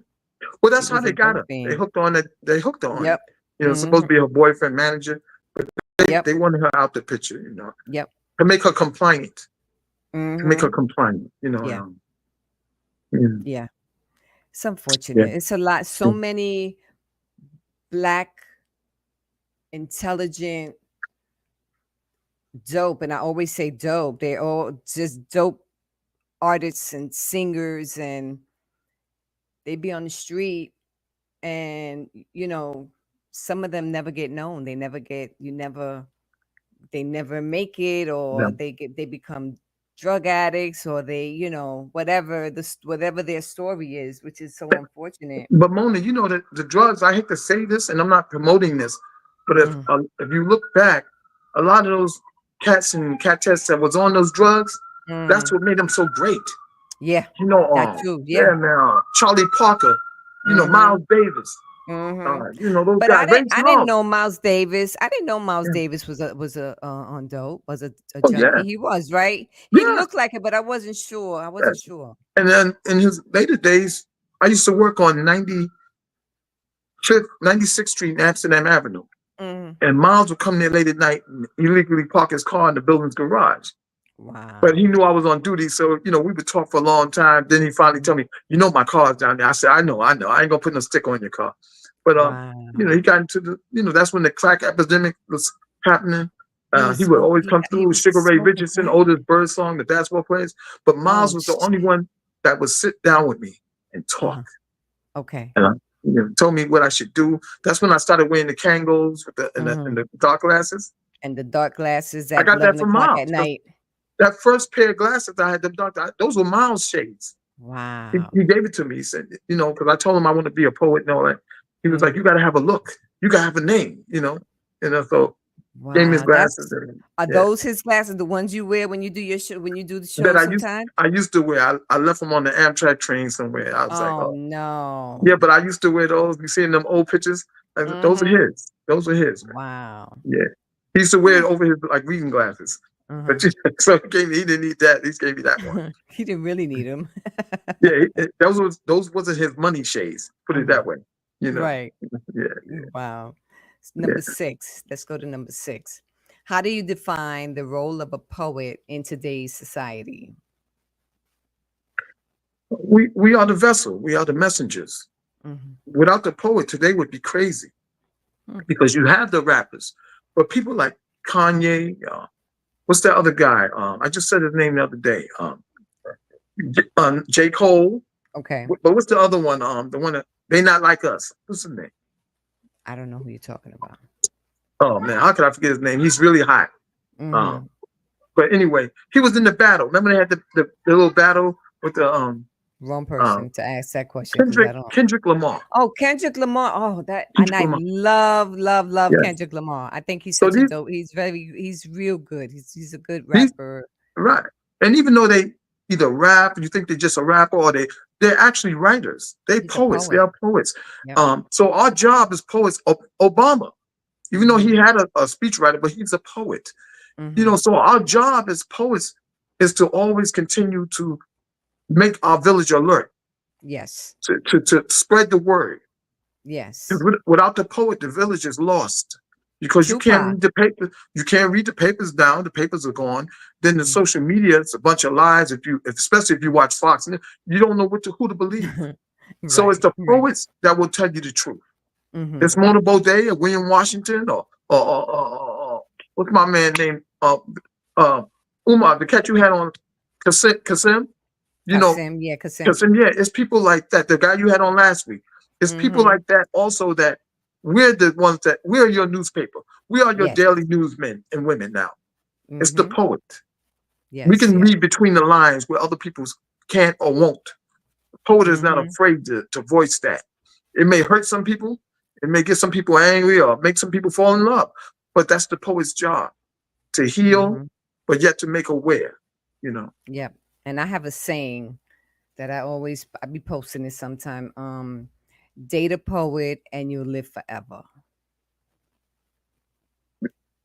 Speaker 2: Well,
Speaker 1: She
Speaker 2: that's how
Speaker 1: was a
Speaker 2: they got
Speaker 1: dope
Speaker 2: her. They
Speaker 1: fiend.
Speaker 2: hooked on it. They hooked her on it.
Speaker 1: Yep.
Speaker 2: You know, supposed to be
Speaker 1: Mhm.
Speaker 2: her boyfriend manager.
Speaker 1: Yep.
Speaker 2: They wanted her out the picture. You know,
Speaker 1: Yep.
Speaker 2: to make her compliant. To make her
Speaker 1: Mhm.
Speaker 2: compliant. You know.
Speaker 1: Yeah.
Speaker 2: Yeah.
Speaker 1: Yeah. It's
Speaker 2: Yeah.
Speaker 1: unfortunate. It's a lot. So many black, intelligent, dope, and I always say dope. They're all just dope artists and singers, and they be on the street, and you know, some of them never get known. They never get. You never. They never make it,
Speaker 2: Yeah.
Speaker 1: or they become drug addicts, or they, you know, whatever whatever their story is, which is so unfortunate.
Speaker 2: But Mona, you know that the drugs. I hate to say this, and I'm not promoting this, but
Speaker 1: Mm,
Speaker 2: if you look back, a lot of those cats and cat tests that was on those drugs, that's
Speaker 1: mm.
Speaker 2: what made them so great.
Speaker 1: Yeah,
Speaker 2: You know,
Speaker 1: that too. Yeah.
Speaker 2: yeah, man, Charlie Parker, you know,
Speaker 1: Mm-hmm.
Speaker 2: Miles Davis,
Speaker 1: Mm-hmm.
Speaker 2: you know those
Speaker 1: But
Speaker 2: guys. Ray
Speaker 1: I didn't
Speaker 2: Charles.
Speaker 1: know Miles Davis. I didn't know Miles
Speaker 2: Yeah.
Speaker 1: Davis was a on dope, was a
Speaker 2: Oh yeah,
Speaker 1: junkie. He was, right? He
Speaker 2: yeah,
Speaker 1: looked like it, but I wasn't sure. I
Speaker 2: yeah.
Speaker 1: wasn't sure.
Speaker 2: And then in his later days, I used to work on 96th Street and Amsterdam Avenue.
Speaker 1: Mm.
Speaker 2: And Miles would come there late at night and illegally park his car in the building's garage. But he
Speaker 1: Wow.
Speaker 2: knew I was on duty, so you know we would talk for a long time. Then he finally
Speaker 1: Mhm.
Speaker 2: told me, "You know my car's down there." I said, I know. I ain't gonna put no sticker on your car." But you know,
Speaker 1: Wow.
Speaker 2: he got into the, you know, that's when the crack epidemic was happening. He would always come
Speaker 1: He
Speaker 2: through.
Speaker 1: was
Speaker 2: Sugar Ray
Speaker 1: smoking
Speaker 2: Richardson,
Speaker 1: crack?
Speaker 2: Otis Birdsong, the basketball players. But Miles
Speaker 1: Oh
Speaker 2: was the only
Speaker 1: shit.
Speaker 2: one that would sit down with me and talk.
Speaker 1: Uh-huh. Okay.
Speaker 2: And you know, told me what I should do. That's when I started wearing the Kangos with and
Speaker 1: Mhm.
Speaker 2: the dark glasses.
Speaker 1: And the dark glasses
Speaker 2: I
Speaker 1: at
Speaker 2: got that
Speaker 1: 11
Speaker 2: from
Speaker 1: o'clock
Speaker 2: Miles.
Speaker 1: at night.
Speaker 2: That first pair of glasses I had, them dark, those were Miles shades.
Speaker 1: Wow.
Speaker 2: He gave it to me. He said, you know, because I told him I want to be a poet and all that. He was like,
Speaker 1: Mm.
Speaker 2: you got to have a look. You got to have a name, you know. And so gave me his
Speaker 1: Wow.
Speaker 2: glasses.
Speaker 1: That's
Speaker 2: And,
Speaker 1: Are
Speaker 2: yeah.
Speaker 1: those his glasses, the ones you wear when you do your show, when you do the
Speaker 2: That
Speaker 1: show sometimes?
Speaker 2: I used to wear. I left them on the Amtrak train somewhere. I was like,
Speaker 1: Oh
Speaker 2: oh,
Speaker 1: no.
Speaker 2: yeah, but I used to wear those. You see in them old pictures? Those are
Speaker 1: Mhm.
Speaker 2: his. Those are his, man.
Speaker 1: Wow.
Speaker 2: Yeah. He used to wear it over his like reading glasses. But
Speaker 1: Uh-huh.
Speaker 2: so he didn't need that. He just gave me that one.
Speaker 1: He didn't really need them.
Speaker 2: Yeah, those wasn't his money shades. Put it
Speaker 1: Mhm.
Speaker 2: that way. You know.
Speaker 1: Right.
Speaker 2: Yeah,
Speaker 1: Wow.
Speaker 2: yeah.
Speaker 1: Number 6. Let's go to number 6. How do you define the role of a poet in today's society?
Speaker 2: We are the vessel. We are the messengers.
Speaker 1: Mhm.
Speaker 2: Without the poet, today would be crazy
Speaker 1: Mm.
Speaker 2: because you have the rappers, but people like Kanye. What's that other guy? I just said his name the other day. J. Cole.
Speaker 1: Okay.
Speaker 2: But what's the other one? The one that they not like us. What's his name?
Speaker 1: I don't know who you're talking about.
Speaker 2: Oh man, how could I forget his name? He's really hot. Um,
Speaker 1: Mhm.
Speaker 2: but anyway, he was in the battle. Remember they had the little battle with the
Speaker 1: Wrong
Speaker 2: um
Speaker 1: person to ask that question because I don't.
Speaker 2: Kendrick Lamar.
Speaker 1: Oh, Kendrick Lamar. Oh, that and
Speaker 2: Kendrick
Speaker 1: I
Speaker 2: Lamar.
Speaker 1: love, love, love
Speaker 2: Yeah.
Speaker 1: Kendrick Lamar. I think he's
Speaker 2: So
Speaker 1: such a dope. He's real good. He's a good
Speaker 2: these
Speaker 1: rapper.
Speaker 2: right. And even though they either rap, you think they're just a rapper, or they're actually writers. They
Speaker 1: He's a
Speaker 2: poets. They
Speaker 1: poet.
Speaker 2: are poets.
Speaker 1: Yep.
Speaker 2: So our job as poets, Obama, even though he
Speaker 1: Mhm.
Speaker 2: had a speechwriter, but he's a poet. You know,
Speaker 1: Mhm.
Speaker 2: so our job as poets is to always continue to make our village alert,
Speaker 1: Yes.
Speaker 2: to spread the word.
Speaker 1: Yes.
Speaker 2: 'Cause without the poet, the village is lost. because you can't
Speaker 1: Tupac.
Speaker 2: read the paper. You can't read the papers down. The papers are gone. Then the
Speaker 1: Mhm.
Speaker 2: social media, it's a bunch of lies. Especially if you watch Fox, you don't know who to believe. So it's
Speaker 1: Right,
Speaker 2: the
Speaker 1: right.
Speaker 2: poets that will tell you the truth. It's
Speaker 1: Mhm.
Speaker 2: Mona Baudet or William Washington or what's my man name? Uh, Umar, the cat you had on Kasim, you know,
Speaker 1: Kasim, yeah, Kasim.
Speaker 2: Kasim, yeah, it's people like that. The guy you had on last week. It's people like
Speaker 1: Mhm.
Speaker 2: that also that we're the ones that we're your newspaper. We are your
Speaker 1: Yes.
Speaker 2: daily newsmen and women now. It's the
Speaker 1: Mhm.
Speaker 2: poet. We
Speaker 1: Yes,
Speaker 2: can
Speaker 1: yes.
Speaker 2: read between the lines where other people can't or won't. The poet is not
Speaker 1: Mhm.
Speaker 2: afraid to voice that. It may hurt some people, it may get some people angry or make some people fall in love, but that's the poet's job to heal,
Speaker 1: Mhm.
Speaker 2: but yet to make aware, you know.
Speaker 1: Yep. And I have a saying that I be posting it sometime. Date a poet and you'll live forever.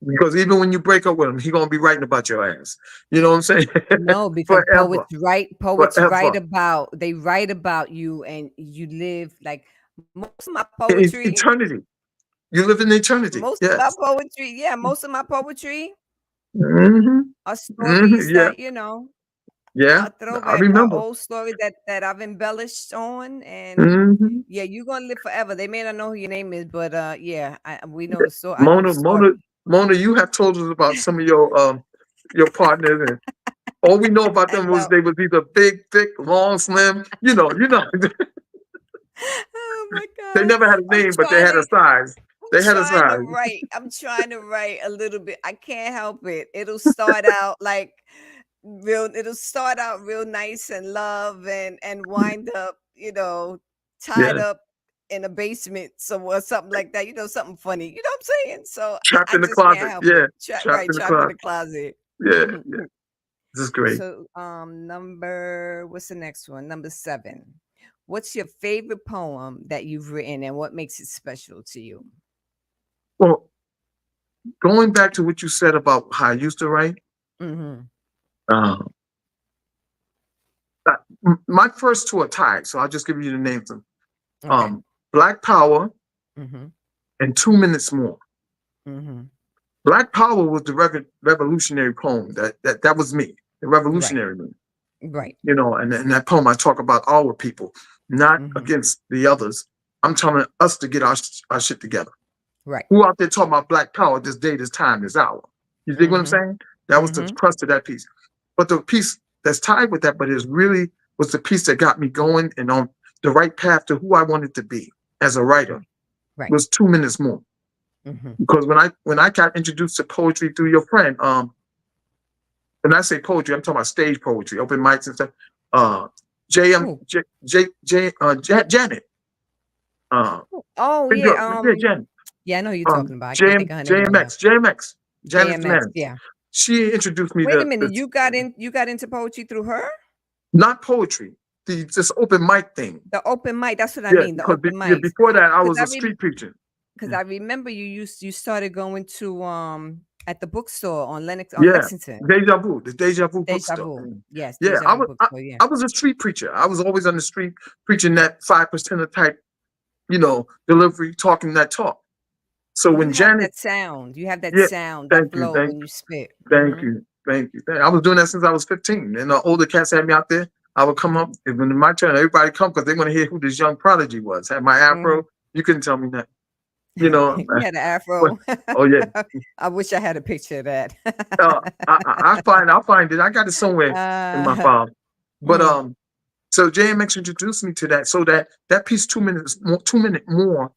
Speaker 2: Because even when you break up with him, he gonna be writing about your ass. You know what I'm saying?
Speaker 1: No, because
Speaker 2: Forever,
Speaker 1: poets write
Speaker 2: forever.
Speaker 1: about they write about you and you live like most of my poetry,
Speaker 2: Eternity. You live in eternity.
Speaker 1: most of my
Speaker 2: Yes.
Speaker 1: poetry, yeah, most of my poetry
Speaker 2: Hmm.
Speaker 1: are
Speaker 2: Hmm.
Speaker 1: stories
Speaker 2: Yeah.
Speaker 1: that,
Speaker 2: Yeah.
Speaker 1: a
Speaker 2: I
Speaker 1: throwback, a
Speaker 2: remember.
Speaker 1: old story that I've embellished on, and
Speaker 2: Hmm.
Speaker 1: yeah, you're gonna live forever. They may not know who your name is, but yeah, we know the story. I know the
Speaker 2: Mona,
Speaker 1: story.
Speaker 2: Mona, Mona, you have told us about some of your partners, and all we know about
Speaker 1: I
Speaker 2: them was
Speaker 1: know.
Speaker 2: they was either big, thick, long, slim.
Speaker 1: Oh my
Speaker 2: They
Speaker 1: god,
Speaker 2: never had a
Speaker 1: I'm
Speaker 2: name, but they
Speaker 1: trying
Speaker 2: had a
Speaker 1: to.
Speaker 2: size.
Speaker 1: I'm
Speaker 2: They had a
Speaker 1: trying to
Speaker 2: size.
Speaker 1: write. I'm trying to write a little bit. I can't help it. It'll start out real nice and love and wind up, tied
Speaker 2: Yeah,
Speaker 1: up in a basement somewhere, something like that. Something funny. You know what I'm saying? So
Speaker 2: trapped
Speaker 1: I
Speaker 2: in the
Speaker 1: just can't
Speaker 2: closet.
Speaker 1: help
Speaker 2: Yeah,
Speaker 1: it.
Speaker 2: trapped
Speaker 1: Right,
Speaker 2: in the
Speaker 1: trapped in the
Speaker 2: closet.
Speaker 1: closet.
Speaker 2: Yeah, yeah. This is great.
Speaker 1: So number what's the next one? Number 7. What's your favorite poem that you've written and what makes it special to you?
Speaker 2: Well, going back to what you said about how I used to write,
Speaker 1: Mm-hmm.
Speaker 2: uh, my first two are tied, so I'll just give you the names of them.
Speaker 1: Okay.
Speaker 2: Black Power
Speaker 1: Mm-hmm.
Speaker 2: and 2 Minutes More.
Speaker 1: Mm-hmm.
Speaker 2: Black Power was the revolutionary poem. That was me, the
Speaker 1: Right.
Speaker 2: revolutionary me.
Speaker 1: Right.
Speaker 2: And in that poem, I talk about our people, not
Speaker 1: Mm-hmm.
Speaker 2: against the others. I'm telling us to get our shit together.
Speaker 1: Right.
Speaker 2: Who out there talking about Black Power this day, this time, this hour? You dig what I'm
Speaker 1: Mm-hmm.
Speaker 2: saying? That was the
Speaker 1: Mm-hmm.
Speaker 2: crust of that piece. But the piece that's tied with that, but is really was the piece that got me going and on the right path to who I wanted to be as a writer
Speaker 1: Right. Right.
Speaker 2: was 2 minutes more.
Speaker 1: Mm-hmm.
Speaker 2: Because when I got introduced to poetry through your friend, when I say poetry, I'm talking about stage poetry, open mics and stuff. Uh, JM,
Speaker 1: Who?
Speaker 2: Janet, uh,
Speaker 1: Oh
Speaker 2: big
Speaker 1: yeah.
Speaker 2: girl, yeah, Janet,
Speaker 1: Yeah, I know who you're talking about. I can't think
Speaker 2: JM,
Speaker 1: of her name right now.
Speaker 2: JMX, JMX, Janet
Speaker 1: JMX.
Speaker 2: Jimenez.
Speaker 1: Yeah.
Speaker 2: She introduced me
Speaker 1: Wait a
Speaker 2: to
Speaker 1: minute. You got into poetry through her?
Speaker 2: not poetry, this open mic thing.
Speaker 1: The open mic. That's what I
Speaker 2: Yeah,
Speaker 1: mean. The
Speaker 2: because
Speaker 1: open
Speaker 2: yeah,
Speaker 1: mics.
Speaker 2: before that, I
Speaker 1: Because
Speaker 2: was a street preacher.
Speaker 1: because
Speaker 2: Yeah,
Speaker 1: I remember you started going to at the bookstore on
Speaker 2: yeah.
Speaker 1: Lexington.
Speaker 2: The Deja Vu
Speaker 1: Deja
Speaker 2: bookstore.
Speaker 1: Vu. Yes,
Speaker 2: Yeah,
Speaker 1: Deja Vu bookstore. Yeah.
Speaker 2: I was a street preacher. I was always on the street preaching that 5% of type, delivery, talking that talk. So
Speaker 1: You
Speaker 2: when
Speaker 1: have
Speaker 2: Janet,
Speaker 1: that sound. You have that
Speaker 2: yeah,
Speaker 1: sound, that
Speaker 2: thank you,
Speaker 1: flow
Speaker 2: thank
Speaker 1: when you spit.
Speaker 2: thank
Speaker 1: Mhm.
Speaker 2: you, thank you. I was doing that since I was 15. And the older cats had me out there. I would come up, and when my turn, everybody come because they want to hear who this young prodigy was. Had my afro.
Speaker 1: Mhm.
Speaker 2: You couldn't tell me that. You know,
Speaker 1: You had an
Speaker 2: but,
Speaker 1: afro.
Speaker 2: oh yeah.
Speaker 1: I wish I had a picture of that.
Speaker 2: I'll find it. I got it somewhere in my
Speaker 1: Uh,
Speaker 2: file. But
Speaker 1: mhm.
Speaker 2: so JMX introduced me to that. So that piece, 2 minutes more, 2 minute more,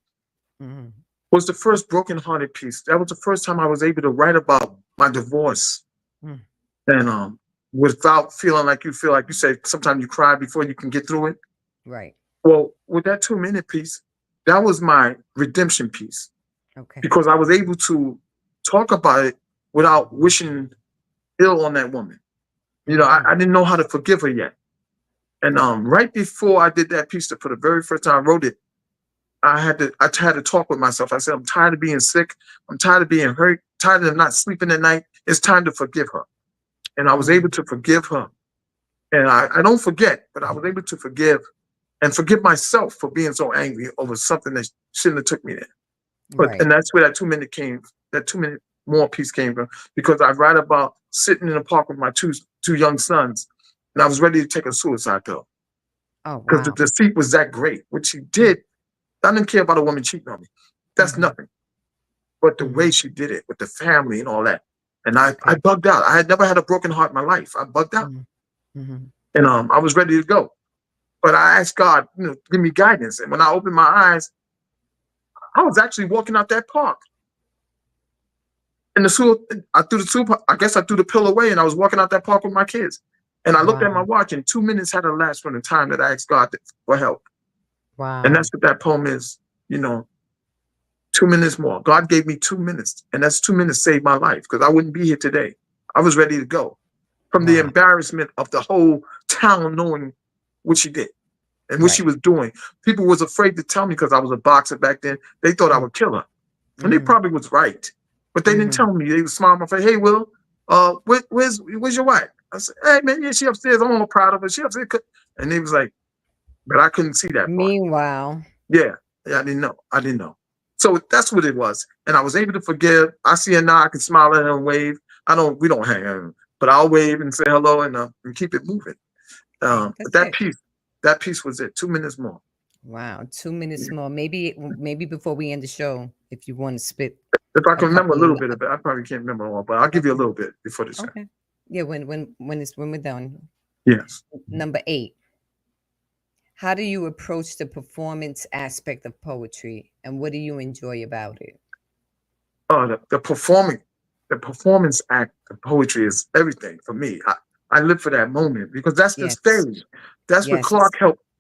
Speaker 1: Mhm.
Speaker 2: was the first broken-hearted piece. That was the first time I was able to write about my divorce,
Speaker 1: Mm.
Speaker 2: and without feeling like you feel like you say sometimes you cry before you can get through it.
Speaker 1: Right.
Speaker 2: Well, with that 2 minute piece, that was my redemption piece
Speaker 1: Okay.
Speaker 2: because I was able to talk about it without wishing ill on that woman. I
Speaker 1: Mhm.
Speaker 2: didn't know how to forgive her yet. And right before I did that piece, for the very first time I wrote it, I had to talk with myself. I said, I'm tired of being sick. I'm tired of being hurt, tired of not sleeping at night. It's time to forgive her. And I was able
Speaker 1: Mm.
Speaker 2: to forgive her. And I don't forget, but I was able to forgive and forgive myself for being so angry over something that shouldn't have took me there. And
Speaker 1: Right.
Speaker 2: that's where that 2 minute came. that 2 minute more piece came from, because I write about sitting in the park with my two young sons, and I was ready to take a suicide pill
Speaker 1: Oh,
Speaker 2: because the
Speaker 1: wow.
Speaker 2: deceit was that great. What she did, I didn't care about a woman cheating on me. That's
Speaker 1: Mm-hmm.
Speaker 2: nothing. But the way
Speaker 1: Mm-hmm.
Speaker 2: she did it with the family and all that, and I
Speaker 1: Okay.
Speaker 2: bugged out. I had never had a broken heart in my life. I bugged out,
Speaker 1: Mm-hmm. Mm-hmm.
Speaker 2: and I was ready to go. But I asked God, give me guidance. And when I opened my eyes, I was actually walking out that park. And I threw the soup. I guess I threw the pill away, and I was walking out that park with my kids. And I looked
Speaker 1: Wow.
Speaker 2: at my watch, and 2 minutes had elapsed from the time that I asked God for help. And
Speaker 1: Wow.
Speaker 2: that's what that poem is. You know, 2 minutes more. God gave me 2 minutes, and that's 2 minutes saved my life because I wouldn't be here today. I was ready to go from the
Speaker 1: Wow.
Speaker 2: embarrassment of the whole town knowing what she did and what she
Speaker 1: Right.
Speaker 2: was doing. People was afraid to tell me because I was a boxer back then. They thought I would kill her. And they
Speaker 1: Mm-hmm.
Speaker 2: probably was right. But they didn't
Speaker 1: Mm-hmm.
Speaker 2: tell me. They would smile in my face. Hey, Will, where's your wife? I said, hey man, yeah, she upstairs. I'm all proud of her. She upstairs. And they was like, but I couldn't see that part.
Speaker 1: Meanwhile,
Speaker 2: Yeah. Yeah, I didn't know. I didn't know. So that's what it was. And I was able to forgive. I see her now, I can smile at her and wave. We don't hang out, but I'll wave and say hello and keep it moving.
Speaker 1: hey,
Speaker 2: But
Speaker 1: that's it.
Speaker 2: that piece was it. 2 minutes more.
Speaker 1: Wow. 2 minutes more. Maybe before we end the show, if you want to spit
Speaker 2: If I
Speaker 1: a
Speaker 2: can remember a
Speaker 1: couple of
Speaker 2: little bit of it, I probably can't remember all, but I'll give you a
Speaker 1: okay.
Speaker 2: little bit before this.
Speaker 1: Okay. Yeah, when we're done.
Speaker 2: Yes.
Speaker 1: Number 8. How do you approach the performance aspect of poetry and what do you enjoy about it?
Speaker 2: The performance act of poetry is everything for me. I live for that moment because that's the
Speaker 1: Yes.
Speaker 2: stage. That's what
Speaker 1: Yes.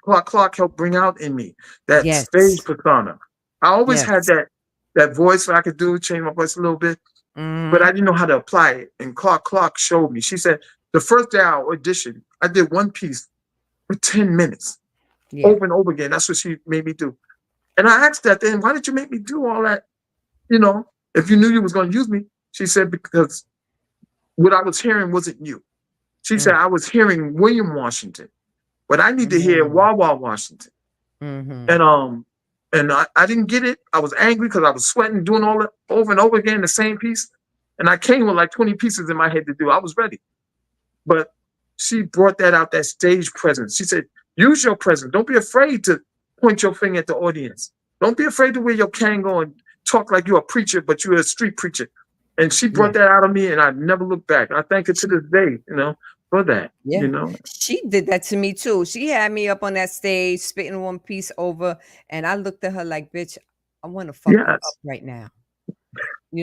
Speaker 2: Clark helped bring out in me. That stage
Speaker 1: Yes.
Speaker 2: persona. I always had
Speaker 1: Yes.
Speaker 2: that voice that I could do, change my voice a little bit, but I
Speaker 1: Mm-hmm.
Speaker 2: didn't know how to apply it. And Clark showed me. She said the first day I auditioned, I did one piece for 10 minutes
Speaker 1: Yeah.
Speaker 2: over and over again. That's what she made me do. And I asked that then, why did you make me do all that? You know, if you knew you was going to use me, she said, because what I was hearing wasn't you. She said,
Speaker 1: Mm.
Speaker 2: I was hearing William Washington, but I need to hear
Speaker 1: Mm.
Speaker 2: Wawa Washington.
Speaker 1: Mm-hmm.
Speaker 2: And I didn't get it. I was angry because I was sweating, doing all that over and over again, the same piece. And I came with like 20 pieces in my head to do. I was ready. But she brought that out, that stage presence. She said, use your presence. Don't be afraid to point your finger at the audience. Don't be afraid to wear your Kango and talk like you're a preacher, but you're a street preacher. And she
Speaker 1: Yeah.
Speaker 2: brought that out of me, and I never looked back. I thank her to
Speaker 1: She
Speaker 2: this day, for that.
Speaker 1: yeah. She did that to me too. She had me up on that stage spitting one piece over and I looked at her like, bitch, I want to fuck you up
Speaker 2: Yes,
Speaker 1: right now.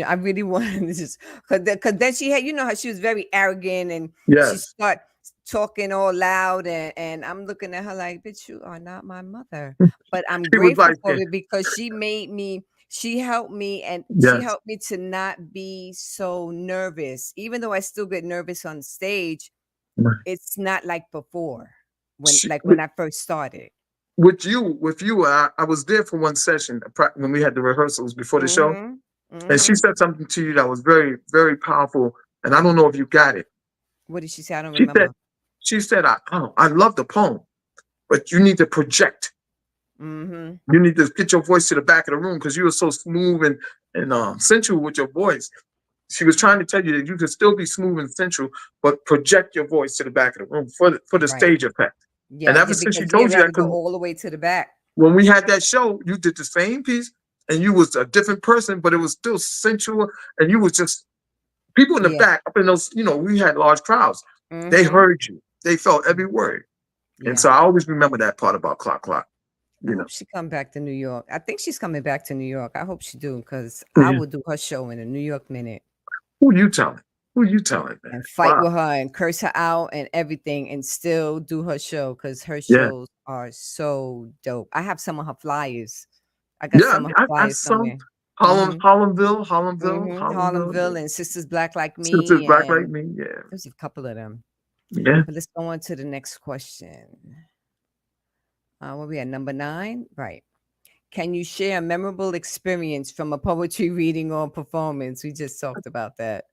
Speaker 1: I really wanted to just because then she had, how she was very arrogant and she
Speaker 2: yes.
Speaker 1: start talking all loud and I'm looking at her like, bitch, you are not my mother. But I'm
Speaker 2: She was
Speaker 1: grateful
Speaker 2: like,
Speaker 1: for it because she helped me and she
Speaker 2: yes.
Speaker 1: helped me to not be so nervous. Even though I still get nervous on stage, it's not like before when
Speaker 2: She,
Speaker 1: like when I first started.
Speaker 2: with you, I was there for one session when we had the rehearsals before the show,
Speaker 1: Mhm.
Speaker 2: and she
Speaker 1: Mhm.
Speaker 2: said something to you that was very, very powerful. And I don't know if you got it.
Speaker 1: What did she say? I don't
Speaker 2: She said,
Speaker 1: remember.
Speaker 2: I love the poem, but you need to project.
Speaker 1: Mhm.
Speaker 2: You need to get your voice to the back of the room because you were so smooth and sensual with your voice. She was trying to tell you that you could still be smooth and sensual, but project your voice to the back of the room for the
Speaker 1: Right.
Speaker 2: stage effect. And
Speaker 1: Yeah,
Speaker 2: ever
Speaker 1: yeah,
Speaker 2: since she
Speaker 1: because yeah,
Speaker 2: told
Speaker 1: we
Speaker 2: you
Speaker 1: had
Speaker 2: that,
Speaker 1: to go
Speaker 2: because
Speaker 1: all the way to the back.
Speaker 2: when we had that show, you did the same piece and you was a different person, but it was still sensual. And you was just people in the
Speaker 1: Yeah.
Speaker 2: back up in those, we had large crowds. They
Speaker 1: Mhm.
Speaker 2: heard you. They felt every word. And
Speaker 1: Yeah.
Speaker 2: so I always remember that part about Clock.
Speaker 1: I
Speaker 2: You know.
Speaker 1: hope she come back to New York. I think she's coming back to New York. I hope she do because I
Speaker 2: Yeah.
Speaker 1: will do her show in a New York minute
Speaker 2: Who you telling? Who you telling, man?
Speaker 1: and fight
Speaker 2: Wow.
Speaker 1: with her and curse her out and everything and still do her show because her
Speaker 2: Yeah.
Speaker 1: shows are so dope. I have some of her flyers. I got
Speaker 2: Yeah.
Speaker 1: some of her
Speaker 2: I
Speaker 1: flyers
Speaker 2: saw
Speaker 1: somewhere. Mhm.
Speaker 2: Harlemville.
Speaker 1: Harlemville and Sisters Black Like
Speaker 2: Sisters
Speaker 1: Me
Speaker 2: Black Like
Speaker 1: and
Speaker 2: Me. Yeah.
Speaker 1: there's a couple of them.
Speaker 2: Yeah.
Speaker 1: But let's go on to the next question. Where we at? Number 9? Right. Can you share a memorable experience from a poetry reading or performance? We just talked about that.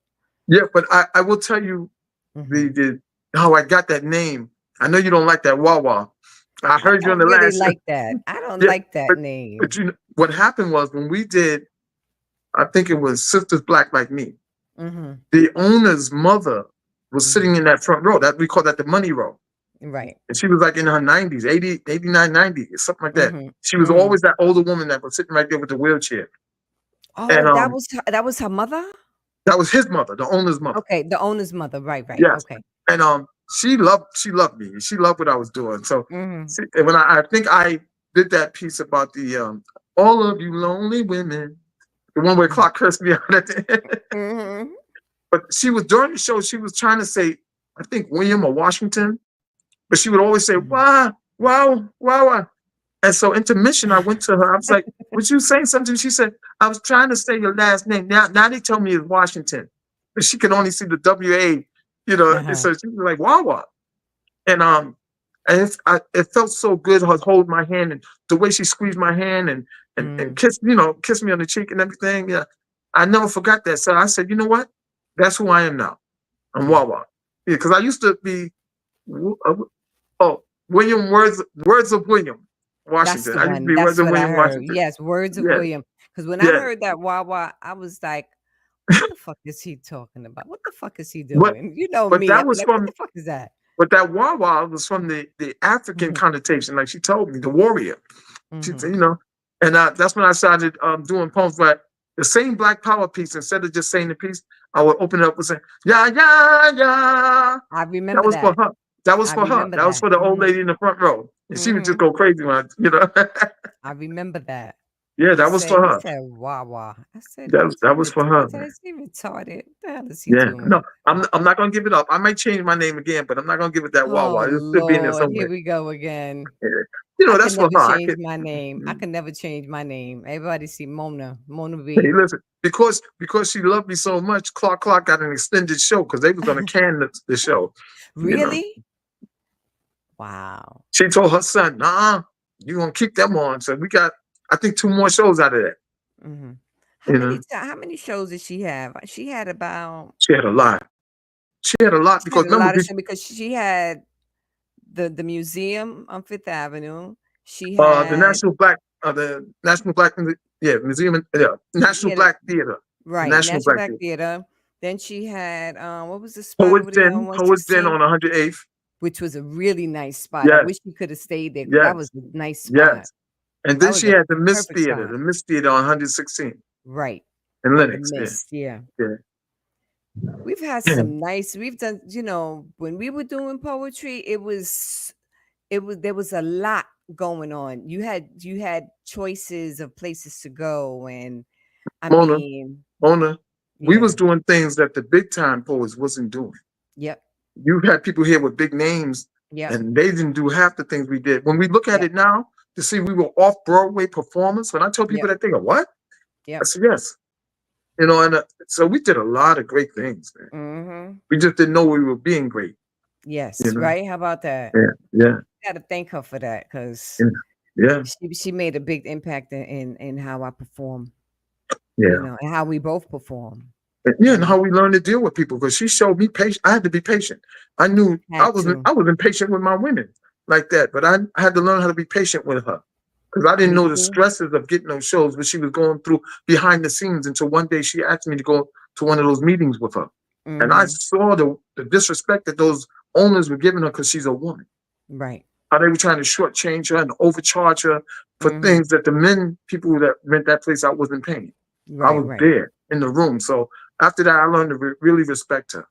Speaker 2: Yeah. But I will tell you
Speaker 1: Hmm.
Speaker 2: the how I got that name. I know you don't like that Wawa. I
Speaker 1: I
Speaker 2: heard you on
Speaker 1: don't
Speaker 2: the
Speaker 1: really
Speaker 2: last.
Speaker 1: like that. I don't
Speaker 2: Yeah.
Speaker 1: like that
Speaker 2: But
Speaker 1: name.
Speaker 2: what happened was when we did I think it was Sisters Black Like Me.
Speaker 1: Mm-hmm.
Speaker 2: The owner's mother was
Speaker 1: Mm-hmm.
Speaker 2: sitting in that front row. That we call that the money row.
Speaker 1: Right.
Speaker 2: And she was like in her 90s, 80, 89, 90, something like that.
Speaker 1: Mm-hmm.
Speaker 2: She was
Speaker 1: Mm.
Speaker 2: always that older woman that was sitting right there with the wheelchair. And
Speaker 1: Oh, that was her mother?
Speaker 2: that was his mother, the owner's mother.
Speaker 1: Okay, the owner's mother. Right, right.
Speaker 2: Yes.
Speaker 1: Okay.
Speaker 2: And she loved me. She loved what I was doing. So
Speaker 1: Mm-hmm.
Speaker 2: and when I think I did that piece about the all of you lonely women, the one where Clark cursed me out at the end.
Speaker 1: Mm-hmm.
Speaker 2: But she was during the show, she was trying to say, I think William or Washington, but she would always say,
Speaker 1: Mm-hmm.
Speaker 2: wow, wow, wow, wow. And so intermission, I went to her. I was like, "Was you saying something?" She said, "I was trying to say your last name. Now they tell me it's Washington, but she could only see the WA, you know." And
Speaker 1: Uh-huh.
Speaker 2: so she was like, "Wawa," and it felt so good. Her hold my hand and the way she squeezed my hand and
Speaker 1: Mm.
Speaker 2: kissed me on the cheek and everything. Yeah, I never forgot that. So I said, "You know what? That's who I am now. I'm
Speaker 1: Yeah.
Speaker 2: Wawa." Yeah, because I used to be uh, oh William Words of William
Speaker 1: That's
Speaker 2: Washington.
Speaker 1: the
Speaker 2: I used to
Speaker 1: one.
Speaker 2: be Words
Speaker 1: That's
Speaker 2: of
Speaker 1: what I
Speaker 2: William
Speaker 1: heard.
Speaker 2: Washington.
Speaker 1: Yes, words of
Speaker 2: Yeah,
Speaker 1: William. Because when I
Speaker 2: yeah.
Speaker 1: heard that Wawa, I was like, what the fuck is he talking about? What the fuck is he
Speaker 2: But
Speaker 1: doing? You know
Speaker 2: but
Speaker 1: me.
Speaker 2: that
Speaker 1: I'm
Speaker 2: was
Speaker 1: like, what
Speaker 2: from
Speaker 1: the fuck is that?
Speaker 2: but that Wawa was from the African
Speaker 1: Mm-hmm.
Speaker 2: connotation, like she told me, the warrior. She
Speaker 1: Mm-hmm.
Speaker 2: said, and that's when I started doing poems. But the same Black Power piece, instead of just saying the piece, I would open it up and say, "Yeah, yeah, yeah."
Speaker 1: I
Speaker 2: That
Speaker 1: remember
Speaker 2: was for
Speaker 1: that.
Speaker 2: her. That was
Speaker 1: I
Speaker 2: for her.
Speaker 1: remember
Speaker 2: That was
Speaker 1: that.
Speaker 2: for the old
Speaker 1: Mm-hmm.
Speaker 2: lady in the front row, and she would just
Speaker 1: Mm-hmm.
Speaker 2: go crazy when I.
Speaker 1: I remember that.
Speaker 2: Yeah,
Speaker 1: He
Speaker 2: that was
Speaker 1: said,
Speaker 2: for
Speaker 1: he
Speaker 2: her.
Speaker 1: said Wawa. I said,
Speaker 2: That was for
Speaker 1: I
Speaker 2: her.
Speaker 1: said, is he retarded? What the hell is he
Speaker 2: Yeah,
Speaker 1: doing?
Speaker 2: no, I'm not gonna give it up. I might change my name again, but I'm not gonna give it that
Speaker 1: Oh
Speaker 2: Wawa. It'll still be in there
Speaker 1: Lord, here
Speaker 2: somewhere.
Speaker 1: we go again.
Speaker 2: Yeah.
Speaker 1: I
Speaker 2: That's
Speaker 1: can
Speaker 2: for
Speaker 1: never
Speaker 2: her.
Speaker 1: change my name. I can never change my name. Everybody see Mona
Speaker 2: Hey,
Speaker 1: B.
Speaker 2: listen, because she loved me so much, Clark got an extended show because they was gonna can the show. You know,
Speaker 1: Really? Wow.
Speaker 2: she told her son, "Nah, you gonna keep them on." So we got, I think, two more shows out of that.
Speaker 1: Hmm.
Speaker 2: You know,
Speaker 1: How many shows did she have? She had about
Speaker 2: she had a lot. She had a lot
Speaker 1: she had
Speaker 2: because
Speaker 1: a
Speaker 2: remember,
Speaker 1: lot of shows because she had the museum on Fifth Avenue. She
Speaker 2: the
Speaker 1: had
Speaker 2: National Black, yeah, Museum, yeah,
Speaker 1: she
Speaker 2: National
Speaker 1: had a
Speaker 2: Black Theater, the
Speaker 1: right
Speaker 2: National
Speaker 1: National
Speaker 2: Black
Speaker 1: Black
Speaker 2: Theater.
Speaker 1: Theater. Then she had what was the spot over there on
Speaker 2: Poets Den
Speaker 1: 116th,
Speaker 2: on 108th.
Speaker 1: which was a really nice spot. I
Speaker 2: Yes,
Speaker 1: wish we could have stayed there because that
Speaker 2: yes,
Speaker 1: was a nice spot.
Speaker 2: yes. And then
Speaker 1: That was
Speaker 2: she
Speaker 1: a
Speaker 2: had
Speaker 1: perfect spot.
Speaker 2: The Miss Theater on 116
Speaker 1: Right.
Speaker 2: in
Speaker 1: At the
Speaker 2: Lenox. Yeah,
Speaker 1: Mist, yeah.
Speaker 2: yeah.
Speaker 1: We've had some nice we've done, when we were doing poetry, it was there was a lot going on. You had choices of places to go, and I
Speaker 2: Mona,
Speaker 1: mean,
Speaker 2: Mona, we was
Speaker 1: yeah.
Speaker 2: doing things that the big time poets wasn't doing.
Speaker 1: Yep.
Speaker 2: You had people here with big names,
Speaker 1: Yep.
Speaker 2: and they didn't do half the things we did. When we look at
Speaker 1: Yep.
Speaker 2: it now to see we were off Broadway performers, when I tell people
Speaker 1: Yep.
Speaker 2: that they go, "What?" I
Speaker 1: Yep.
Speaker 2: said, "Yes." And so we did a lot of great things, man.
Speaker 1: Mhm.
Speaker 2: We just didn't know we were being great. You
Speaker 1: Yes,
Speaker 2: know?
Speaker 1: right? How about that?
Speaker 2: Yeah, yeah,
Speaker 1: Got to thank her for that cuz
Speaker 2: yeah, yeah,
Speaker 1: she made a big impact in how I perform,
Speaker 2: yeah.
Speaker 1: and how we both perform,
Speaker 2: And, yeah, and how we learn to deal with people because she showed me patience. I had to be patient. I knew
Speaker 1: Had to.
Speaker 2: I wasn't patient with my women like that, but I had to learn how to be patient with her because I didn't
Speaker 1: Me
Speaker 2: know the
Speaker 1: too.
Speaker 2: stresses of getting those shows, what she was going through behind the scenes until one day she asked me to go to one of those meetings with her, and I
Speaker 1: Mhm.
Speaker 2: saw the disrespect that those owners were giving her because she's a woman.
Speaker 1: Right.
Speaker 2: How they were trying to shortchange her and overcharge her for
Speaker 1: Mhm.
Speaker 2: things that the people that rent that place out wasn't paying. I
Speaker 1: Right,
Speaker 2: was
Speaker 1: right.
Speaker 2: there in the room. So after that, I learned to really respect her.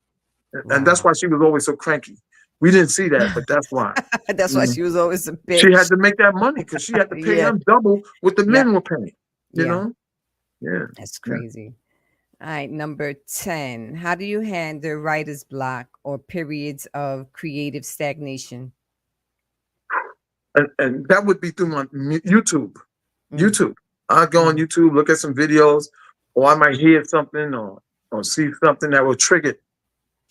Speaker 2: And that's
Speaker 1: Wow.
Speaker 2: why she was always so cranky. We didn't see that, but that's why.
Speaker 1: That's why
Speaker 2: Mm.
Speaker 1: she was always a
Speaker 2: She had
Speaker 1: bitch.
Speaker 2: to make that money because she had to pay
Speaker 1: Yeah.
Speaker 2: them double what the
Speaker 1: Yep.
Speaker 2: men were paying, you
Speaker 1: Yeah.
Speaker 2: know? Yeah.
Speaker 1: That's
Speaker 2: Yeah.
Speaker 1: crazy. All right, number 10. How do you handle writer's block or periods of creative stagnation?
Speaker 2: And that would be through my YouTube.
Speaker 1: Mm,
Speaker 2: YouTube. I go on
Speaker 1: mm,
Speaker 2: YouTube, look at some videos, or I might hear something or see something that will trigger.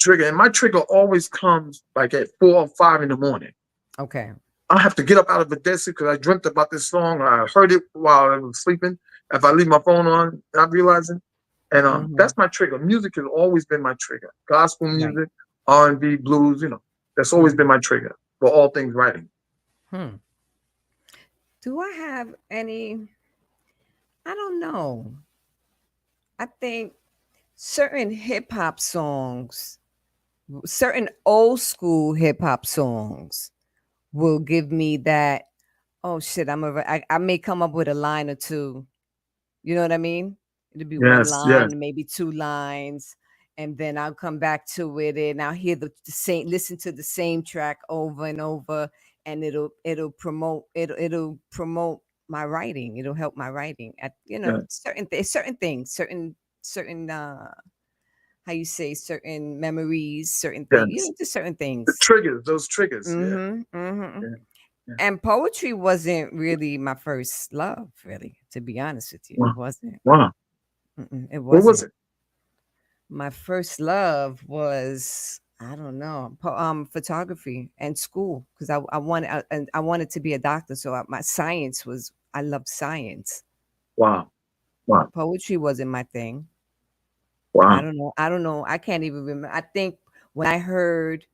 Speaker 2: And my trigger always comes like at 4 or 5 in the morning.
Speaker 1: okay.
Speaker 2: I have to get up out of the desk because I dreamt about this song or I heard it while I was sleeping. If I leave my phone on, not realizing. And
Speaker 1: Hmm.
Speaker 2: that's my trigger. Music has always been my trigger. Gospel
Speaker 1: Right.
Speaker 2: music, R&B, blues, that's always been
Speaker 1: Hmm.
Speaker 2: my trigger for all things writing.
Speaker 1: Hmm. Do I have any? I don't know. I think certain hip hop songs, certain old school hip hop songs will give me that, oh shit, I may come up with a line or two. You know what I mean? It'll be one
Speaker 2: Yes, yes,
Speaker 1: line, maybe two lines, and then I'll come back to it and I'll hear the same, listen to the same track over and over, and it'll promote my writing. It'll help my writing. At
Speaker 2: yes,
Speaker 1: certain things, certain how you say, certain memories, certain things.
Speaker 2: yes.
Speaker 1: Just certain
Speaker 2: The
Speaker 1: things.
Speaker 2: triggers, those triggers. Yeah,
Speaker 1: Mm-hmm.
Speaker 2: yeah, yeah.
Speaker 1: And poetry wasn't really my first love, really, to be honest with you. It
Speaker 2: Wow,
Speaker 1: wasn't.
Speaker 2: wow.
Speaker 1: It
Speaker 2: What was
Speaker 1: wasn't.
Speaker 2: it?
Speaker 1: My first love was, I don't know, photography and school, because I wanted to be a doctor. So my science was, I loved science.
Speaker 2: Wow, wow,
Speaker 1: Poetry wasn't my thing. I
Speaker 2: wow.
Speaker 1: don't know. I don't know. I can't even remember. I think when I heard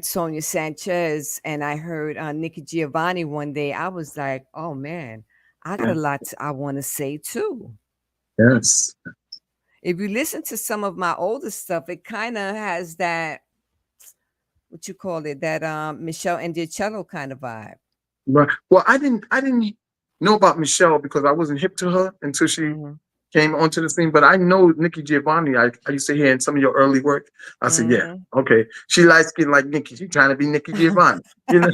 Speaker 1: Sonia Sanchez and I heard Nikki Giovanni one day, I was like, oh man, I got
Speaker 2: Yeah,
Speaker 1: a lot I want to say too.
Speaker 2: yes.
Speaker 1: If you listen to some of my older stuff, it kind of has that, what you call it, that Michelle and Cello kind of vibe.
Speaker 2: Right. Well, I didn't know about Michelle because I wasn't hip to her until she
Speaker 1: Hmm.
Speaker 2: came onto the scene. But I know Nikki Giovanni. I used to hear in some of your early work. I said, yeah,
Speaker 1: Hmm.
Speaker 2: okay. She light skinned like Nikki. She trying to be Nikki Giovanni. You know,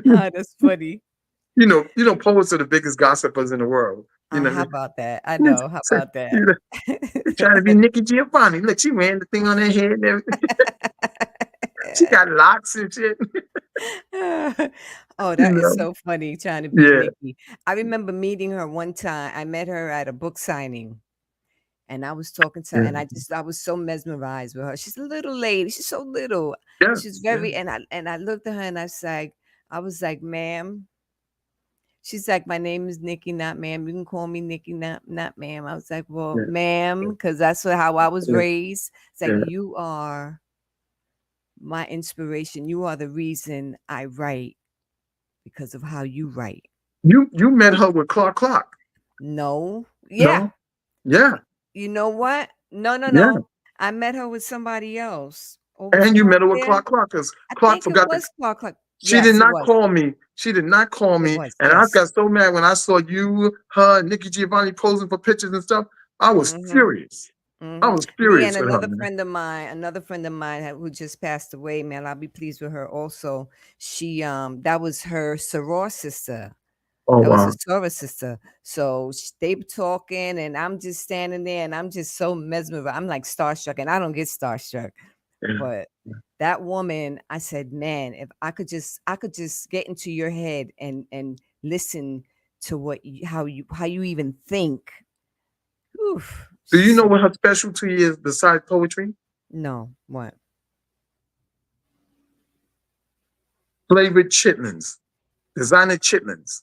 Speaker 1: Oh, that's funny.
Speaker 2: poets are the biggest gossipers in the world. You know,
Speaker 1: How about that? I
Speaker 2: you
Speaker 1: know. How
Speaker 2: say,
Speaker 1: about that?
Speaker 2: you know, you're trying to be Nikki Giovanni. Look, she wearing the thing on her head and everything. She got locks and shit.
Speaker 1: Oh,
Speaker 2: You
Speaker 1: that is
Speaker 2: know,
Speaker 1: so funny trying to be
Speaker 2: yeah,
Speaker 1: Nikki. I remember meeting her one time. I met her at a book signing and I was talking to her and
Speaker 2: yeah,
Speaker 1: I was so mesmerized with her. She's a little lady. She's so little. She's
Speaker 2: yes, yeah,
Speaker 1: very and I looked at her and I was like, ma'am. She's like, my name is Nikki, not ma'am. You can call me Nikki, not ma'am. I was like, well,
Speaker 2: yeah,
Speaker 1: ma'am, because that's how I was
Speaker 2: yeah,
Speaker 1: raised. It's like,
Speaker 2: yeah.
Speaker 1: you are my inspiration. You are the reason I write because of how you write.
Speaker 2: You met her with Clark.
Speaker 1: No. Yeah.
Speaker 2: No? Yeah,
Speaker 1: You know what? No, no,
Speaker 2: yeah.
Speaker 1: no. I met her with somebody else. Or was
Speaker 2: And you met
Speaker 1: Clark
Speaker 2: her with
Speaker 1: there?
Speaker 2: Clark because
Speaker 1: I
Speaker 2: Clark
Speaker 1: think it
Speaker 2: forgot to
Speaker 1: was Clark.
Speaker 2: she did
Speaker 1: Yes, it
Speaker 2: not
Speaker 1: was.
Speaker 2: call me. She did not call
Speaker 1: It
Speaker 2: me.
Speaker 1: was.
Speaker 2: And I
Speaker 1: Yes.
Speaker 2: got so mad when I saw you, her, Nikki Giovanni posing for pictures and stuff. I was
Speaker 1: Mm-hmm.
Speaker 2: furious. I
Speaker 1: Mm-hmm.
Speaker 2: was
Speaker 1: Me and
Speaker 2: furious with her, man.
Speaker 1: another friend of mine who just passed away, man, I'll be pleased with her also. She that was her soror sister.
Speaker 2: Oh
Speaker 1: That was her
Speaker 2: wow.
Speaker 1: soror sister. So they were talking, and I'm just standing there, and I'm just so mesmerized. I'm like starstruck, and I don't get starstruck,
Speaker 2: Yeah.
Speaker 1: but that woman, I said, man, if I could just get into your head and listen to how you even think. Oof,
Speaker 2: Do you
Speaker 1: she's
Speaker 2: know
Speaker 1: so,
Speaker 2: what her specialty is besides poetry?
Speaker 1: no, what?
Speaker 2: Flavored chitlins, designer chitlins.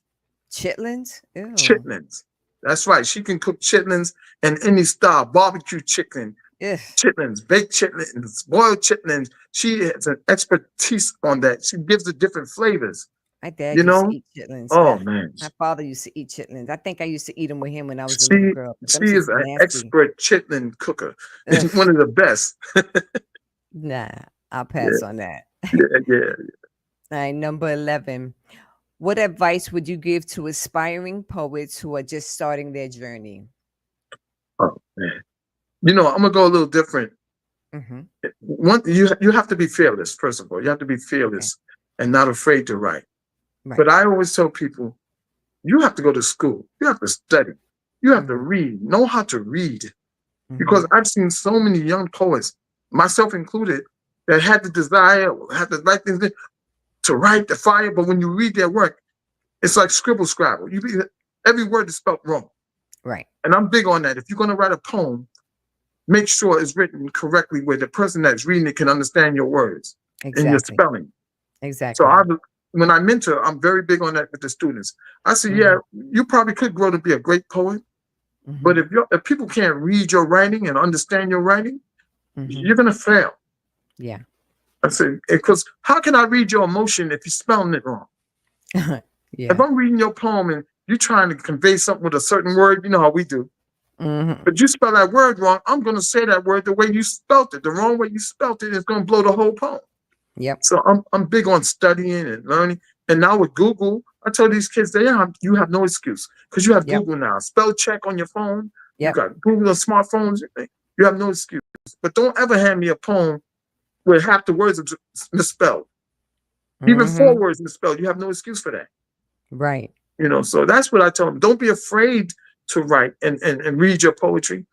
Speaker 1: Chitlins? Ew.
Speaker 2: Chitlins. That's right. She can cook chitlins in any style. Barbecue chicken,
Speaker 1: Ugh.
Speaker 2: chitlins, baked chitlins, boiled chitlins. She has an expertise on that. She gives it different flavors.
Speaker 1: My dad
Speaker 2: You
Speaker 1: used to
Speaker 2: know?
Speaker 1: eat chitlins.
Speaker 2: Oh
Speaker 1: Ugh.
Speaker 2: man,
Speaker 1: My father used to eat chitlins. I think I used to eat them with him when I was a little
Speaker 2: she
Speaker 1: girl. But them
Speaker 2: she
Speaker 1: shits
Speaker 2: is
Speaker 1: is
Speaker 2: an
Speaker 1: nasty.
Speaker 2: expert chitlin cooker and
Speaker 1: Ugh.
Speaker 2: one of the best.
Speaker 1: Nah, I'll
Speaker 2: Yeah,
Speaker 1: pass on that.
Speaker 2: yeah, yeah.
Speaker 1: All right, number 11. What advice would you give to aspiring poets who are just starting their journey?
Speaker 2: Oh man. I'm gonna go a little different.
Speaker 1: Mm-hmm.
Speaker 2: One, you have to be fearless. First of all, you have to be
Speaker 1: Okay.
Speaker 2: fearless and not afraid to write.
Speaker 1: Right.
Speaker 2: But I always tell people, you have to go to school. You have to study. You have to
Speaker 1: Mm-hmm.
Speaker 2: read. Know how to read.
Speaker 1: Mm-hmm.
Speaker 2: Because I've seen so many young poets, myself included, that had the desire, had the right things to write the fire, but when you read their work, it's like scribble scrabble. Every word is spelled wrong.
Speaker 1: Right.
Speaker 2: And I'm big on that. If you're going to write a poem, make sure it's written correctly where the person that's reading it can understand your words and your
Speaker 1: Exactly.
Speaker 2: spelling. So
Speaker 1: Exactly.
Speaker 2: when I mentor, I'm very big on that with the students. I say, yeah,
Speaker 1: Mm-hmm.
Speaker 2: you probably could grow to be a great poet, but
Speaker 1: Mm-hmm.
Speaker 2: if people can't read your writing and understand your writing,
Speaker 1: Mm-hmm.
Speaker 2: you're gonna fail.
Speaker 1: Yeah.
Speaker 2: I said, because how can I read your emotion if you're spelling it wrong? If
Speaker 1: Yeah.
Speaker 2: I'm reading your poem and you're trying to convey something with a certain word. You know how we do.
Speaker 1: Mm-hmm.
Speaker 2: But you spell that word wrong, I'm going to say that word the way you spelt it. The wrong way you spelt it is going to blow the whole poem.
Speaker 1: Yep.
Speaker 2: So I'm big on studying and learning. And now with Google, I tell these kids you have no excuse because you have
Speaker 1: Yep.
Speaker 2: Google now. Spell check on your phone. You
Speaker 1: Yep.
Speaker 2: got Google on smartphones. You have no excuse. But don't ever hand me a poem where half the words are misspelled. Even four
Speaker 1: Mm-hmm.
Speaker 2: words misspelled. You have no excuse for that.
Speaker 1: Right.
Speaker 2: So that's what I tell them. Don't be afraid to write and read your poetry,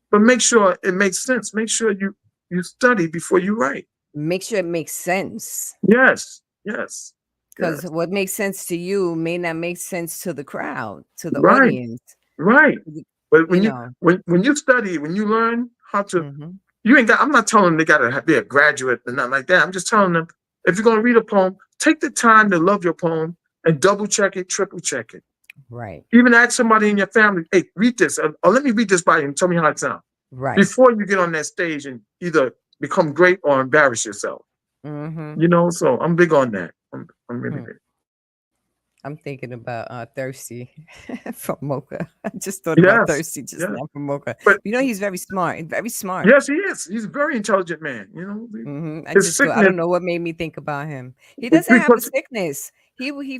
Speaker 2: but make sure it makes sense. Make sure you study before you write.
Speaker 1: Make sure it makes sense.
Speaker 2: Yes, yes,
Speaker 1: Because
Speaker 2: yes.
Speaker 1: what makes sense to you may not make sense to the crowd, to the
Speaker 2: Right,
Speaker 1: audience.
Speaker 2: right.
Speaker 1: You
Speaker 2: But
Speaker 1: you know.
Speaker 2: when you study, when you learn how to,
Speaker 1: Mm-hmm.
Speaker 2: you ain't got. I'm not telling them they gotta be a graduate or nothing like that. I'm just telling them if you're gonna read a poem, take the time to love your poem and double check it, triple check it.
Speaker 1: Right.
Speaker 2: Even ask somebody in your family, hey, read this, or let me read this by you and tell me how it sounds
Speaker 1: Right.
Speaker 2: before you get on that stage and either become great or embarrass yourself.
Speaker 1: Mm-hmm.
Speaker 2: So I'm big on that. I'm really
Speaker 1: Hmm.
Speaker 2: big.
Speaker 1: I'm thinking about Thirsty from Mocha. I just thought about
Speaker 2: Yes,
Speaker 1: Thirsty just
Speaker 2: yes.
Speaker 1: now from Mocha.
Speaker 2: But
Speaker 1: He's very smart. Very smart.
Speaker 2: yes, he is. He's a very intelligent man.
Speaker 1: Mhm. I
Speaker 2: His
Speaker 1: just thought I
Speaker 2: sickness
Speaker 1: don't know what made me think about him. He
Speaker 2: is
Speaker 1: doesn't have a
Speaker 2: because
Speaker 1: sickness. He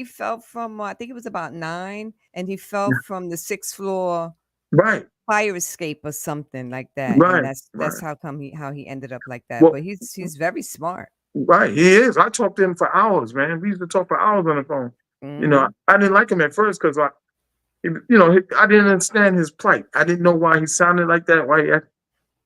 Speaker 1: fell from I think it was about 9 and he fell from the 6th floor
Speaker 2: right,
Speaker 1: fire escape or something like that. And
Speaker 2: right,
Speaker 1: that's
Speaker 2: right.
Speaker 1: how he ended up like that.
Speaker 2: Well,
Speaker 1: But he's very smart.
Speaker 2: right, he is. I talked to him for hours, man. We used to talk for hours on the phone.
Speaker 1: Mhm.
Speaker 2: I didn't like him at first because I didn't understand his plight. I didn't know why he sounded like that.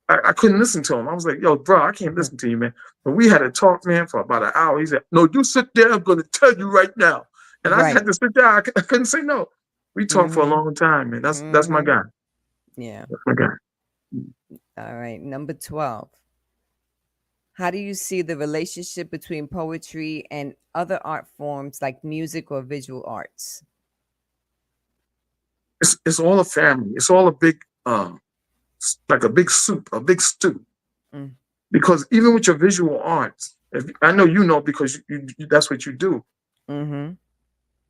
Speaker 2: I couldn't listen to him. I was like, yo, bro, I can't
Speaker 1: Mhm.
Speaker 2: listen to you, man. But we had a talk, man, for about an hour. He said, no, you sit there. I'm going to tell you right now. And I
Speaker 1: Right.
Speaker 2: had to sit there. I couldn't say no. We talked for a
Speaker 1: Mhm.
Speaker 2: long time, man. That's my
Speaker 1: Mhm.
Speaker 2: guy.
Speaker 1: Yeah.
Speaker 2: That's my guy.
Speaker 1: All right. Number 12. How do you see the relationship between poetry and other art forms like music or visual arts?
Speaker 2: It's all a family. It's all a big, like a big soup, a big stew.
Speaker 1: Mm.
Speaker 2: Because even with your visual arts, I know because that's what you do.
Speaker 1: Mhm.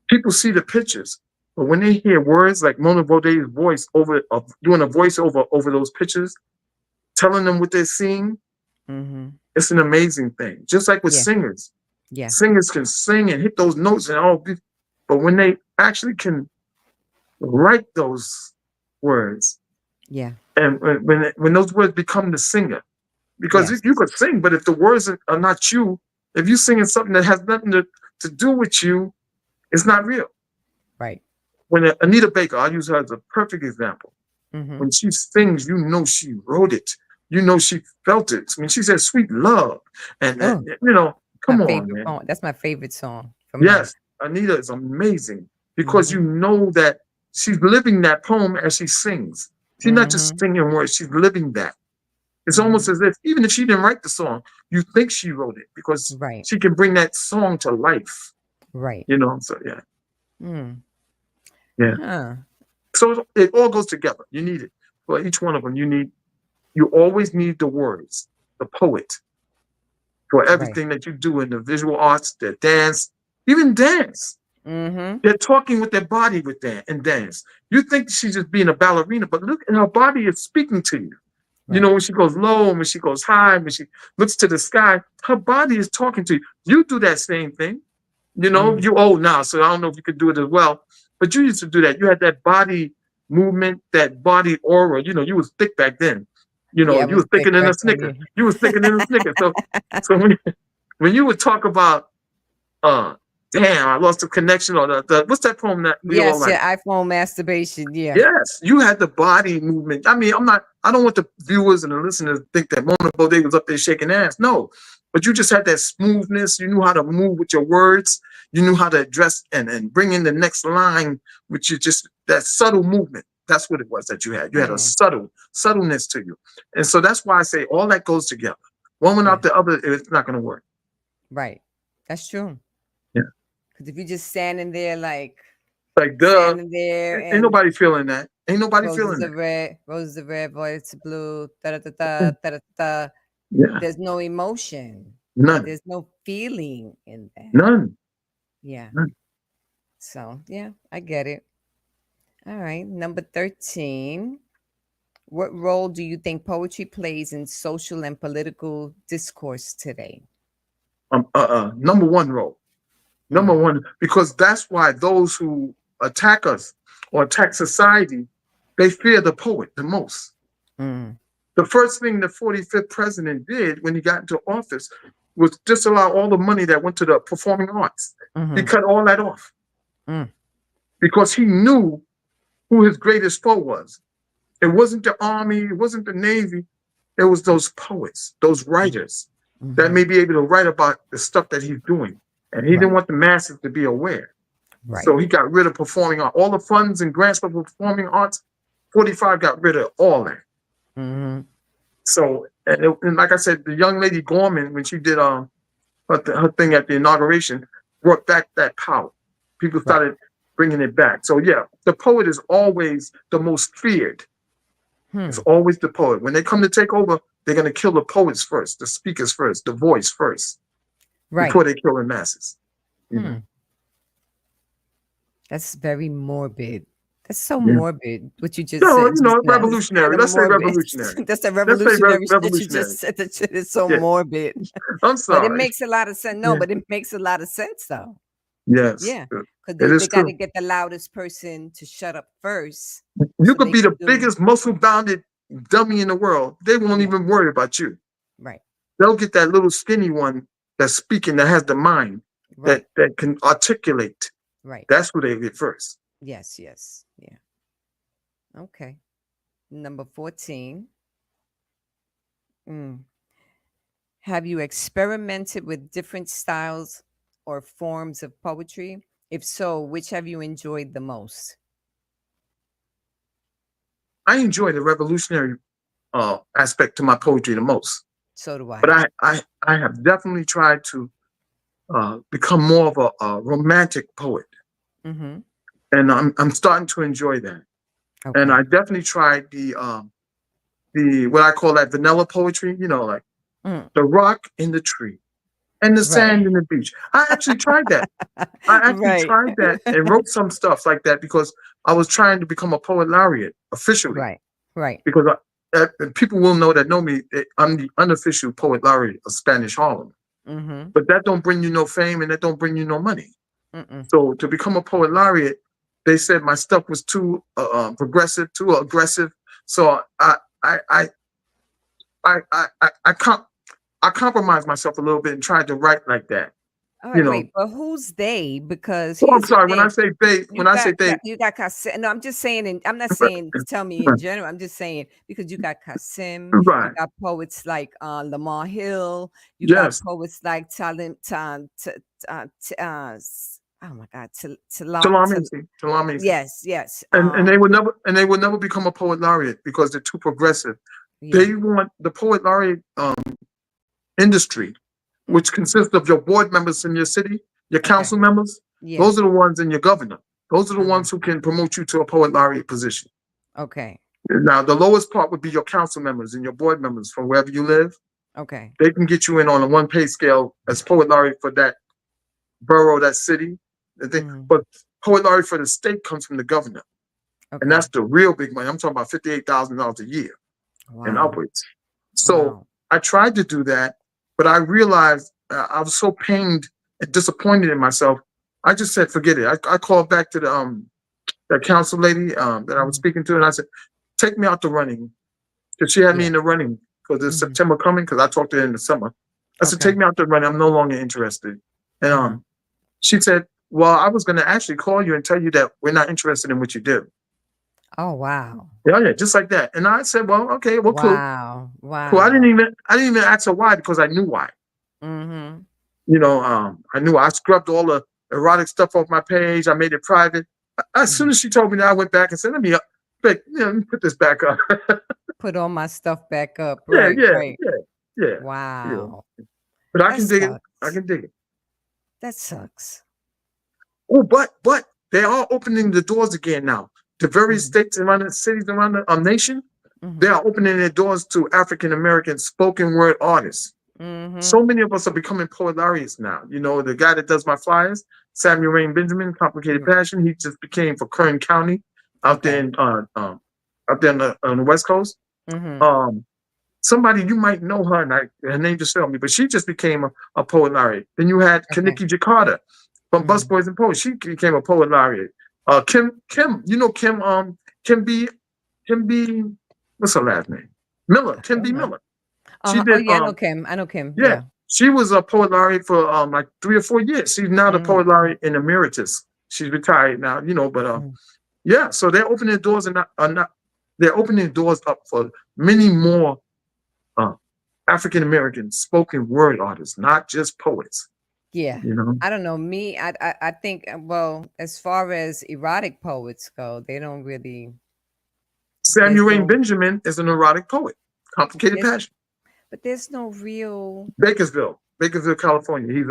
Speaker 2: People see the pictures, but when they hear words like Mona Boday's voice doing a voiceover over those pictures, telling them what they're seeing,
Speaker 1: Mhm.
Speaker 2: it's an amazing thing. Just like with
Speaker 1: Yeah.
Speaker 2: singers,
Speaker 1: Yeah.
Speaker 2: singers can sing and hit those notes and all, but when they actually can write those words,
Speaker 1: Yeah.
Speaker 2: and when those words become the singer, because
Speaker 1: Yes.
Speaker 2: you could sing, but if the words are not you, if you're singing something that has nothing to do with you, it's not real.
Speaker 1: Right.
Speaker 2: When Anita Baker, I'll use her as a perfect example.
Speaker 1: Mhm.
Speaker 2: When she sings, she wrote it. She felt it. I mean, she said "sweet love," and
Speaker 1: Oh, my
Speaker 2: come on,
Speaker 1: favorite
Speaker 2: man.
Speaker 1: poem. That's my favorite song from her.
Speaker 2: Yes, Anita is amazing because you
Speaker 1: Mhm.
Speaker 2: know that she's living that poem as she sings. She's not just
Speaker 1: Mhm.
Speaker 2: singing words; she's living that. It's almost
Speaker 1: Mhm.
Speaker 2: as if even if she didn't write the song, you think she wrote it because
Speaker 1: Right.
Speaker 2: she can bring that song to life.
Speaker 1: Right.
Speaker 2: So yeah,
Speaker 1: Mm.
Speaker 2: yeah.
Speaker 1: Huh.
Speaker 2: So it all goes together. You need it for each one of them. You always need the words, the poet, for
Speaker 1: Right.
Speaker 2: everything that you do in the visual arts, the dance, even dance.
Speaker 1: Mhm.
Speaker 2: They're talking with their body with that and dance. You think she's just being a ballerina, but look, and her body is speaking to you.
Speaker 1: Right.
Speaker 2: When she goes low, when she goes high, when she looks to the sky, her body is talking to you. You do that same thing.
Speaker 1: Mhm.
Speaker 2: You old now, so I don't know if you could do it as well. But you used to do that. You had that body movement, that body aura. You was thick back then.
Speaker 1: Yeah, I
Speaker 2: You
Speaker 1: was
Speaker 2: was
Speaker 1: thick
Speaker 2: thicker than a
Speaker 1: back then.
Speaker 2: Snicker.
Speaker 1: Yeah.
Speaker 2: You was thicker than a Snicker. So when you would talk about uh damn, I lost the connection or the what's that poem that we all
Speaker 1: Yes,
Speaker 2: like?
Speaker 1: yeah, iPhone masturbation. Yeah.
Speaker 2: Yes, you had the body movement. I mean, I don't want the viewers and the listeners to think that Mona Bodega was up there shaking ass. No, but you just had that smoothness. You knew how to move with your words. You knew how to address and bring in the next line, which you just that subtle movement. That's what it was that you had. You had a
Speaker 1: Hmm.
Speaker 2: subtleness to you, and so that's why I say all that goes together. One
Speaker 1: Yeah.
Speaker 2: without the other, it's not going to work.
Speaker 1: Right. That's true.
Speaker 2: Yeah,
Speaker 1: Because if you're just standing there, like
Speaker 2: like duh,
Speaker 1: standing there
Speaker 2: ain't
Speaker 1: and
Speaker 2: nobody feeling that. Ain't nobody
Speaker 1: roses
Speaker 2: feeling
Speaker 1: are
Speaker 2: that.
Speaker 1: red, roses are red, violets are blue, da da da da da da da.
Speaker 2: Yeah,
Speaker 1: There's no emotion.
Speaker 2: none,
Speaker 1: There's no feeling in that.
Speaker 2: none,
Speaker 1: Yeah.
Speaker 2: none.
Speaker 1: So yeah, I get it. All right, number 13. What role do you think poetry plays in social and political discourse today?
Speaker 2: Number one role. Number
Speaker 1: Mm,
Speaker 2: one, because that's why those who attack us or attack society, they fear the poet the most.
Speaker 1: mm,
Speaker 2: The first thing the 45th president did when he got into office was disallow all the money that went to the performing arts. He
Speaker 1: mm-hmm,
Speaker 2: cut all that off
Speaker 1: mm,
Speaker 2: because he knew who his greatest foe was. It wasn't the army, it wasn't the navy, it was those poets, those writers that
Speaker 1: mm-hmm.
Speaker 2: may be able to write about the stuff that he's doing. And he didn't
Speaker 1: Right,
Speaker 2: want the masses to be aware.
Speaker 1: right.
Speaker 2: So he got rid of performing art. All the funds and grants for performing arts, 45 got rid of all that.
Speaker 1: Mm-hmm.
Speaker 2: So, and like I said, the young lady Gorman, when she did her thing at the inauguration, brought back that power. People
Speaker 1: Right.
Speaker 2: started bringing it back. So yeah, the poet is always the most feared. It's
Speaker 1: Hmm.
Speaker 2: always the poet. When they come to take over, they're going to kill the poets first, the speakers first, the voice first,
Speaker 1: Right.
Speaker 2: before they kill the masses. You know?
Speaker 1: Hmm. That's very morbid. That's so
Speaker 2: Yeah.
Speaker 1: morbid. What you just
Speaker 2: No,
Speaker 1: said
Speaker 2: you
Speaker 1: just
Speaker 2: know,
Speaker 1: now. It's kind
Speaker 2: revolutionary.
Speaker 1: of
Speaker 2: Let's say
Speaker 1: morbid.
Speaker 2: revolutionary.
Speaker 1: That's a
Speaker 2: Let's say
Speaker 1: revolutionary shit you
Speaker 2: revolutionary.
Speaker 1: just said. That shit is so
Speaker 2: Yeah.
Speaker 1: morbid.
Speaker 2: I'm
Speaker 1: But it
Speaker 2: sorry.
Speaker 1: makes a lot of sense. No,
Speaker 2: Yeah.
Speaker 1: but it makes a lot of sense though.
Speaker 2: Yes.
Speaker 1: Yeah. Because
Speaker 2: It
Speaker 1: they
Speaker 2: is
Speaker 1: got to
Speaker 2: true.
Speaker 1: get the loudest person to shut up first
Speaker 2: You
Speaker 1: so
Speaker 2: could
Speaker 1: they
Speaker 2: be the
Speaker 1: can do
Speaker 2: biggest muscle-bounded dummy in the world. They won't
Speaker 1: yeah.
Speaker 2: even worry about you.
Speaker 1: Right.
Speaker 2: They'll get that little skinny one that's speaking, that has the mind,
Speaker 1: Right.
Speaker 2: that can articulate.
Speaker 1: Right.
Speaker 2: That's who they get first.
Speaker 1: Yes, yes. Yeah. Okay. Number 14. Mm. Have you experimented with different styles or forms of poetry? If so, which have you enjoyed the most?
Speaker 2: I enjoy the revolutionary aspect to my poetry the most.
Speaker 1: So do
Speaker 2: But
Speaker 1: I.
Speaker 2: I have definitely tried to become more of a romantic poet,
Speaker 1: Mm-hmm.
Speaker 2: and I'm starting to enjoy that. And I
Speaker 1: Okay.
Speaker 2: definitely tried the what I call that vanilla poetry. Like
Speaker 1: Mm.
Speaker 2: the rock in the tree and the
Speaker 1: Right.
Speaker 2: sand in the beach. I actually tried that. I actually
Speaker 1: Right.
Speaker 2: tried that and wrote some stuff like that because I was trying to become a poet laureate officially.
Speaker 1: Right. Right.
Speaker 2: Because and people will know me. I'm the unofficial poet laureate of Spanish Harlem.
Speaker 1: Mm-hmm.
Speaker 2: But that don't bring you no fame and that don't bring you no money.
Speaker 1: Mm-mm.
Speaker 2: So to become a poet laureate, they said my stuff was too progressive, too aggressive. So I I I I I, I compromised myself a little bit and tried to write like that.
Speaker 1: All
Speaker 2: You
Speaker 1: right,
Speaker 2: know.
Speaker 1: wait, but who's they? Because
Speaker 2: Oh, I'm
Speaker 1: here's the
Speaker 2: sorry. When I
Speaker 1: thing.
Speaker 2: say they,
Speaker 1: You
Speaker 2: when I say
Speaker 1: got
Speaker 2: they,
Speaker 1: you got Kasim. No, I'm just saying, and I'm not saying tell me in general. I'm just saying because you got Kasim, you
Speaker 2: right?
Speaker 1: got poets like Lamar Hill, you got
Speaker 2: Yes,
Speaker 1: poets like Talim, oh my God,
Speaker 2: Talamisi, Talamisi,
Speaker 1: yes, yes,
Speaker 2: and they would never become a poet laureate because they're too progressive.
Speaker 1: yeah,
Speaker 2: They want the poet laureate industry,
Speaker 1: mm,
Speaker 2: which consists of your board members in your city, your
Speaker 1: okay,
Speaker 2: council members.
Speaker 1: yeah,
Speaker 2: Those are the ones in your governor. Those are the
Speaker 1: uh-huh,
Speaker 2: ones who can promote you to a poet laureate position.
Speaker 1: okay,
Speaker 2: Now, the lowest part would be your council members and your board members from wherever you live.
Speaker 1: okay,
Speaker 2: They can get you in on a one pay scale as poet laureate for that borough, that city.
Speaker 1: mm,
Speaker 2: But poet laureate for the state comes from the governor. And that's
Speaker 1: okay,
Speaker 2: the real big money. I'm talking about $58,000 a year and
Speaker 1: wow,
Speaker 2: upwards. So
Speaker 1: wow,
Speaker 2: I tried to do that, but I realized I was so pained and disappointed in myself. I just said, forget it. I called back to the council lady that I was
Speaker 1: mhm,
Speaker 2: speaking to, and I said, take me out the running. Because she had me
Speaker 1: yeah,
Speaker 2: in the running for the
Speaker 1: hmm,
Speaker 2: September coming, because I talked to her in the summer. I said, take
Speaker 1: okay,
Speaker 2: me out the running. I'm no longer interested. And
Speaker 1: uh-huh.
Speaker 2: she said, well, I was going to actually call you and tell you that we're not interested in what you do.
Speaker 1: Oh wow.
Speaker 2: Yeah, yeah, just like that. And I said, well, okay, well, cool.
Speaker 1: Wow.
Speaker 2: Cool.
Speaker 1: Wow.
Speaker 2: I didn't even ask her why because I knew why.
Speaker 1: Mhm.
Speaker 2: I knew I scrubbed all the erotic stuff off my page. I made it private. As soon
Speaker 1: Mhm.
Speaker 2: as she told me that, I went back and said, let me put this back up.
Speaker 1: Put all my stuff back up.
Speaker 2: yeah,
Speaker 1: Right,
Speaker 2: yeah,
Speaker 1: right.
Speaker 2: yeah, yeah, yeah.
Speaker 1: Wow.
Speaker 2: But I
Speaker 1: That
Speaker 2: can dig it. I
Speaker 1: sucks.
Speaker 2: can dig it.
Speaker 1: That sucks.
Speaker 2: Oh, but they are opening the doors again now. The various
Speaker 1: Mhm.
Speaker 2: states around the cities around the nation, they
Speaker 1: Mhm.
Speaker 2: are opening their doors to African American spoken word artists.
Speaker 1: Mhm.
Speaker 2: So many of us are becoming poet laureates now. You know, the guy that does my flyers, Samuel Rain Benjamin, Complicated
Speaker 1: Mm.
Speaker 2: Passion, he just became for Kern County out there
Speaker 1: Okay.
Speaker 2: in out there on the West Coast.
Speaker 1: Mhm.
Speaker 2: Um, Somebody you might know her, and her name just failed me, but she just became a poet laureate. Then you had
Speaker 1: Okay.
Speaker 2: Kaniki Jakarta from
Speaker 1: Mhm.
Speaker 2: Busboys and Poets. She became a poet laureate. Kim, you know Kim B, Kim B, what's her last name? Miller,
Speaker 1: I
Speaker 2: Kim B
Speaker 1: don't know.
Speaker 2: Miller. She
Speaker 1: Uh-huh. Oh
Speaker 2: did
Speaker 1: yeah, I know Kim. I know Kim.
Speaker 2: yeah,
Speaker 1: Yeah.
Speaker 2: she was a poet laureate for like 3 or 4 years. She's now the
Speaker 1: Mhm.
Speaker 2: poet laureate in emeritus. She's retired now, you know, but
Speaker 1: Mhm.
Speaker 2: yeah, so they're opening doors and not they're opening doors up for many more uh, African American spoken word artists, not just poets.
Speaker 1: Yeah.
Speaker 2: You know,
Speaker 1: I don't know. Me, I think well, as far as erotic poets go, they don't really
Speaker 2: Samuel
Speaker 1: there's
Speaker 2: Rain
Speaker 1: no
Speaker 2: Benjamin is an erotic poet. Complicated
Speaker 1: there's
Speaker 2: Passion.
Speaker 1: but there's no real
Speaker 2: Bakersville, California. He's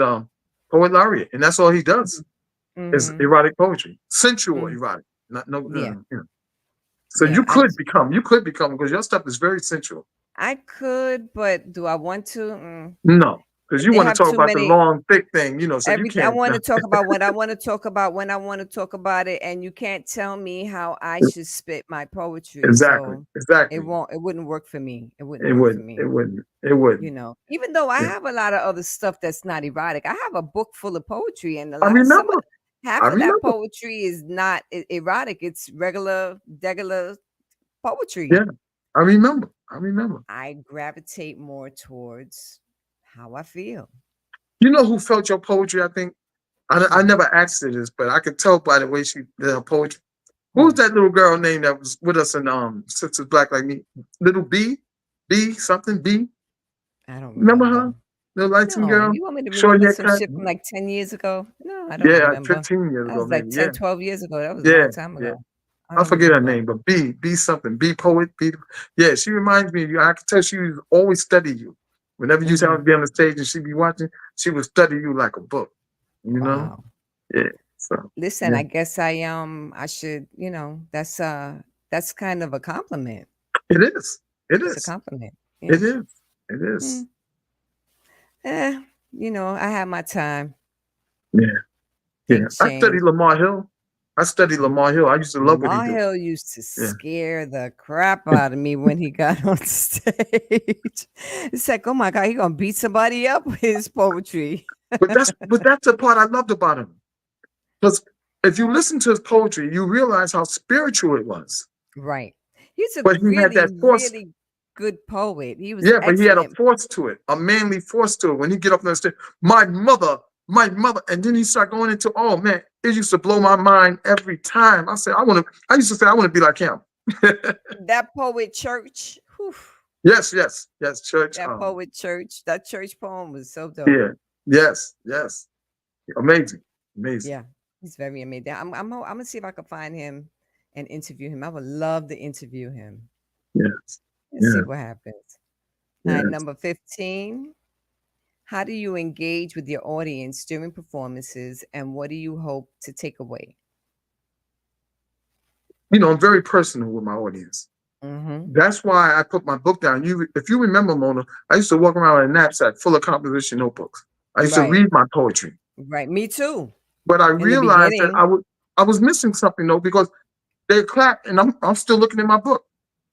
Speaker 2: poet laureate, and that's all he does is
Speaker 1: mhm.
Speaker 2: erotic poetry, sensual
Speaker 1: Mm,
Speaker 2: erotic. Not no,
Speaker 1: yeah.
Speaker 2: you know. So
Speaker 1: Yeah.
Speaker 2: you could become because your stuff is very sensual.
Speaker 1: I could, but do I want to? Mm.
Speaker 2: No, because you
Speaker 1: They
Speaker 2: want to
Speaker 1: have
Speaker 2: talk
Speaker 1: too
Speaker 2: about the
Speaker 1: many
Speaker 2: long, thick thing, you know. So you
Speaker 1: everything I
Speaker 2: can't.
Speaker 1: want to talk about when I want to talk about when I want to talk about it, and you can't tell me how I
Speaker 2: No.
Speaker 1: should spit my poetry.
Speaker 2: Exactly,
Speaker 1: So
Speaker 2: exactly.
Speaker 1: it wouldn't work for me. It wouldn't
Speaker 2: It
Speaker 1: work for
Speaker 2: wouldn't. It
Speaker 1: me.
Speaker 2: wouldn't. It wouldn't.
Speaker 1: Even though I
Speaker 2: Yeah.
Speaker 1: have a lot of other stuff that's not erotic. I have a book full of poetry, and a
Speaker 2: I
Speaker 1: lot of some of
Speaker 2: remember. I
Speaker 1: half of that
Speaker 2: remember.
Speaker 1: poetry is not erotic. It's regular
Speaker 2: Yeah,
Speaker 1: poetry.
Speaker 2: I remember. I remember.
Speaker 1: I gravitate more towards how I feel.
Speaker 2: You know who felt your poetry? I think I
Speaker 1: Who?
Speaker 2: never asked her this, but I could tell by the way she did her poetry. Who's
Speaker 1: Who?
Speaker 2: that little girl name that was with us in Sisters Black Like Me? Little B something B.
Speaker 1: I don't
Speaker 2: Remember
Speaker 1: remember.
Speaker 2: her? Little light-skinned
Speaker 1: No,
Speaker 2: girl,
Speaker 1: you want me to
Speaker 2: short
Speaker 1: remember some
Speaker 2: haircut.
Speaker 1: shit from like 10 years ago? No, I don't
Speaker 2: Yeah,
Speaker 1: remember.
Speaker 2: 15 years
Speaker 1: That
Speaker 2: ago
Speaker 1: was like
Speaker 2: maybe. Yeah,
Speaker 1: 10, 12 years ago. That was a
Speaker 2: yeah,
Speaker 1: long time
Speaker 2: yeah.
Speaker 1: ago. I
Speaker 2: I
Speaker 1: don't
Speaker 2: forget her
Speaker 1: remember.
Speaker 2: name, but B something, B poet, B. Yeah, she reminds me of you. I can tell she would always study you. Whenever you tell her
Speaker 1: Hmm.
Speaker 2: to be on the stage and she be watching, she would study you like a book. You know?
Speaker 1: Wow.
Speaker 2: Yeah. So
Speaker 1: Listen,
Speaker 2: yeah,
Speaker 1: I guess I should, that's kind of a compliment.
Speaker 2: it is. It
Speaker 1: It's a
Speaker 2: is.
Speaker 1: compliment.
Speaker 2: It
Speaker 1: Yeah.
Speaker 2: is. It is.
Speaker 1: Mm. Eh, I had my time.
Speaker 2: Yeah. Yeah.
Speaker 1: Things
Speaker 2: I studied
Speaker 1: change.
Speaker 2: Lamar Hill. I studied Lamar Hill. I used to love what he
Speaker 1: Lamar
Speaker 2: did.
Speaker 1: Hill used to
Speaker 2: Yeah.
Speaker 1: scare the crap out of me when he got on stage. It's like, oh my God, he gonna beat somebody up with his poetry.
Speaker 2: But that's the part I loved about him. Because if you listen to his poetry, you realize how spiritual it was.
Speaker 1: Right. He's a
Speaker 2: But he had
Speaker 1: really,
Speaker 2: that force.
Speaker 1: really good poet. He was
Speaker 2: Yeah, but he had a
Speaker 1: excellent.
Speaker 2: force to it, a manly force to it. When he get up on the stage, my mother, and then he start going into, oh man, it used to blow my mind every time. I used to say, I want to be like him.
Speaker 1: That poet church, whew,
Speaker 2: Yes, church.
Speaker 1: that poet church, that church poem was so dope.
Speaker 2: Yeah, yes, amazing, amazing.
Speaker 1: Yeah, he's very amazing. I'm gonna see if I can find him and interview him. I would love to interview him.
Speaker 2: Yes,
Speaker 1: Let's see
Speaker 2: yeah,
Speaker 1: what happens. All right,
Speaker 2: yes.
Speaker 1: number 15. How do you engage with your audience during performances, and what do you hope to take away?
Speaker 2: You know, I'm very personal with my audience.
Speaker 1: Mm-hmm.
Speaker 2: That's why I put my book down. If you remember, Mona, I used to walk around with a knapsack full of composition notebooks. I used to
Speaker 1: Right,
Speaker 2: read my poetry.
Speaker 1: right. Me too.
Speaker 2: But I
Speaker 1: In the
Speaker 2: realized that
Speaker 1: beginning,
Speaker 2: I was missing something though because they clapped and I'm still looking at my book.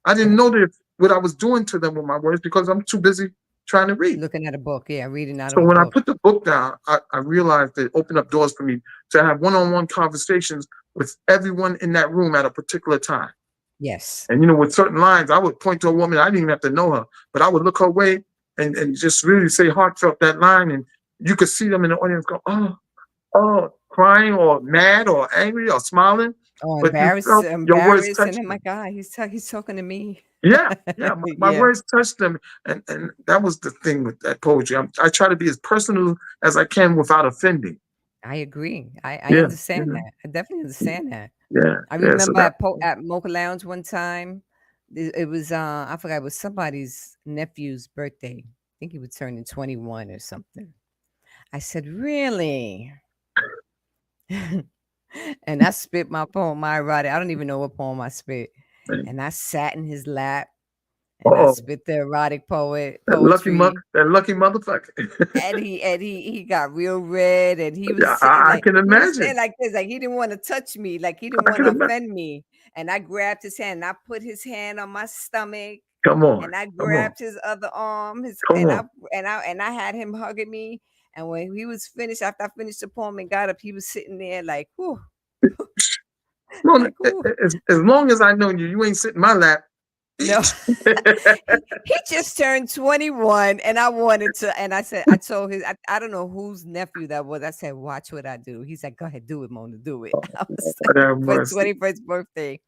Speaker 2: I didn't know that what I was doing to them with my words because I'm too busy trying to read.
Speaker 1: looking at a book, yeah, reading out
Speaker 2: So
Speaker 1: of a
Speaker 2: when I
Speaker 1: book.
Speaker 2: put the book down, I realized that it opened up doors for me to have one-on-one conversations with everyone in that room at a particular time.
Speaker 1: Yes.
Speaker 2: And you know, with certain lines, I would point to a woman, I didn't even have to know her, but I would look her way and just really say heartfelt that line. And you could see them in the audience go, oh, crying or mad or angry or smiling.
Speaker 1: Oh,
Speaker 2: But you felt your words
Speaker 1: embarrassed, and
Speaker 2: touched
Speaker 1: I'm
Speaker 2: them.
Speaker 1: like, God, he's talking to me.
Speaker 2: Yeah, yeah. My
Speaker 1: Yeah,
Speaker 2: words touched them, and that was the thing with that poetry. I try to be as personal as I can without offending.
Speaker 1: I agree. I
Speaker 2: Yeah,
Speaker 1: understand that. I definitely understand that. I
Speaker 2: yeah. So
Speaker 1: remember
Speaker 2: that
Speaker 1: at Mocha Lounge one time. It was I forgot it was somebody's nephew's birthday. I think he was turning 21 or something. I said, "Really?" And I spit my poem. I wrote it. I don't even know what poem I spit. And I sat in his lap and I
Speaker 2: Oh,
Speaker 1: spit the erotic poetry.
Speaker 2: that lucky motherfucker.
Speaker 1: And he got real red, and he was
Speaker 2: Yeah,
Speaker 1: sitting
Speaker 2: I
Speaker 1: like
Speaker 2: can
Speaker 1: he was sitting
Speaker 2: imagine.
Speaker 1: like this, like he didn't want to touch me, like he didn't
Speaker 2: I
Speaker 1: want
Speaker 2: can
Speaker 1: to
Speaker 2: imagine.
Speaker 1: offend me. And I grabbed his hand, and I put his hand on my stomach,
Speaker 2: Come on,
Speaker 1: and I
Speaker 2: come on,
Speaker 1: grabbed his other arm, his
Speaker 2: come on.
Speaker 1: and I had him hugging me. And when he was finished, after I finished the poem and got up, he was sitting there like, whew,
Speaker 2: Well,
Speaker 1: like, whew.
Speaker 2: as long as I know you, you ain't sitting in my lap.
Speaker 1: No, he just turned 21, and I wanted to, and I said, I told his, I don't know whose nephew that was. I said, watch what I do. He's like, go ahead, do it, Mona, do it. I was
Speaker 2: Lord
Speaker 1: like,
Speaker 2: have
Speaker 1: for his
Speaker 2: mercy.
Speaker 1: 21st birthday.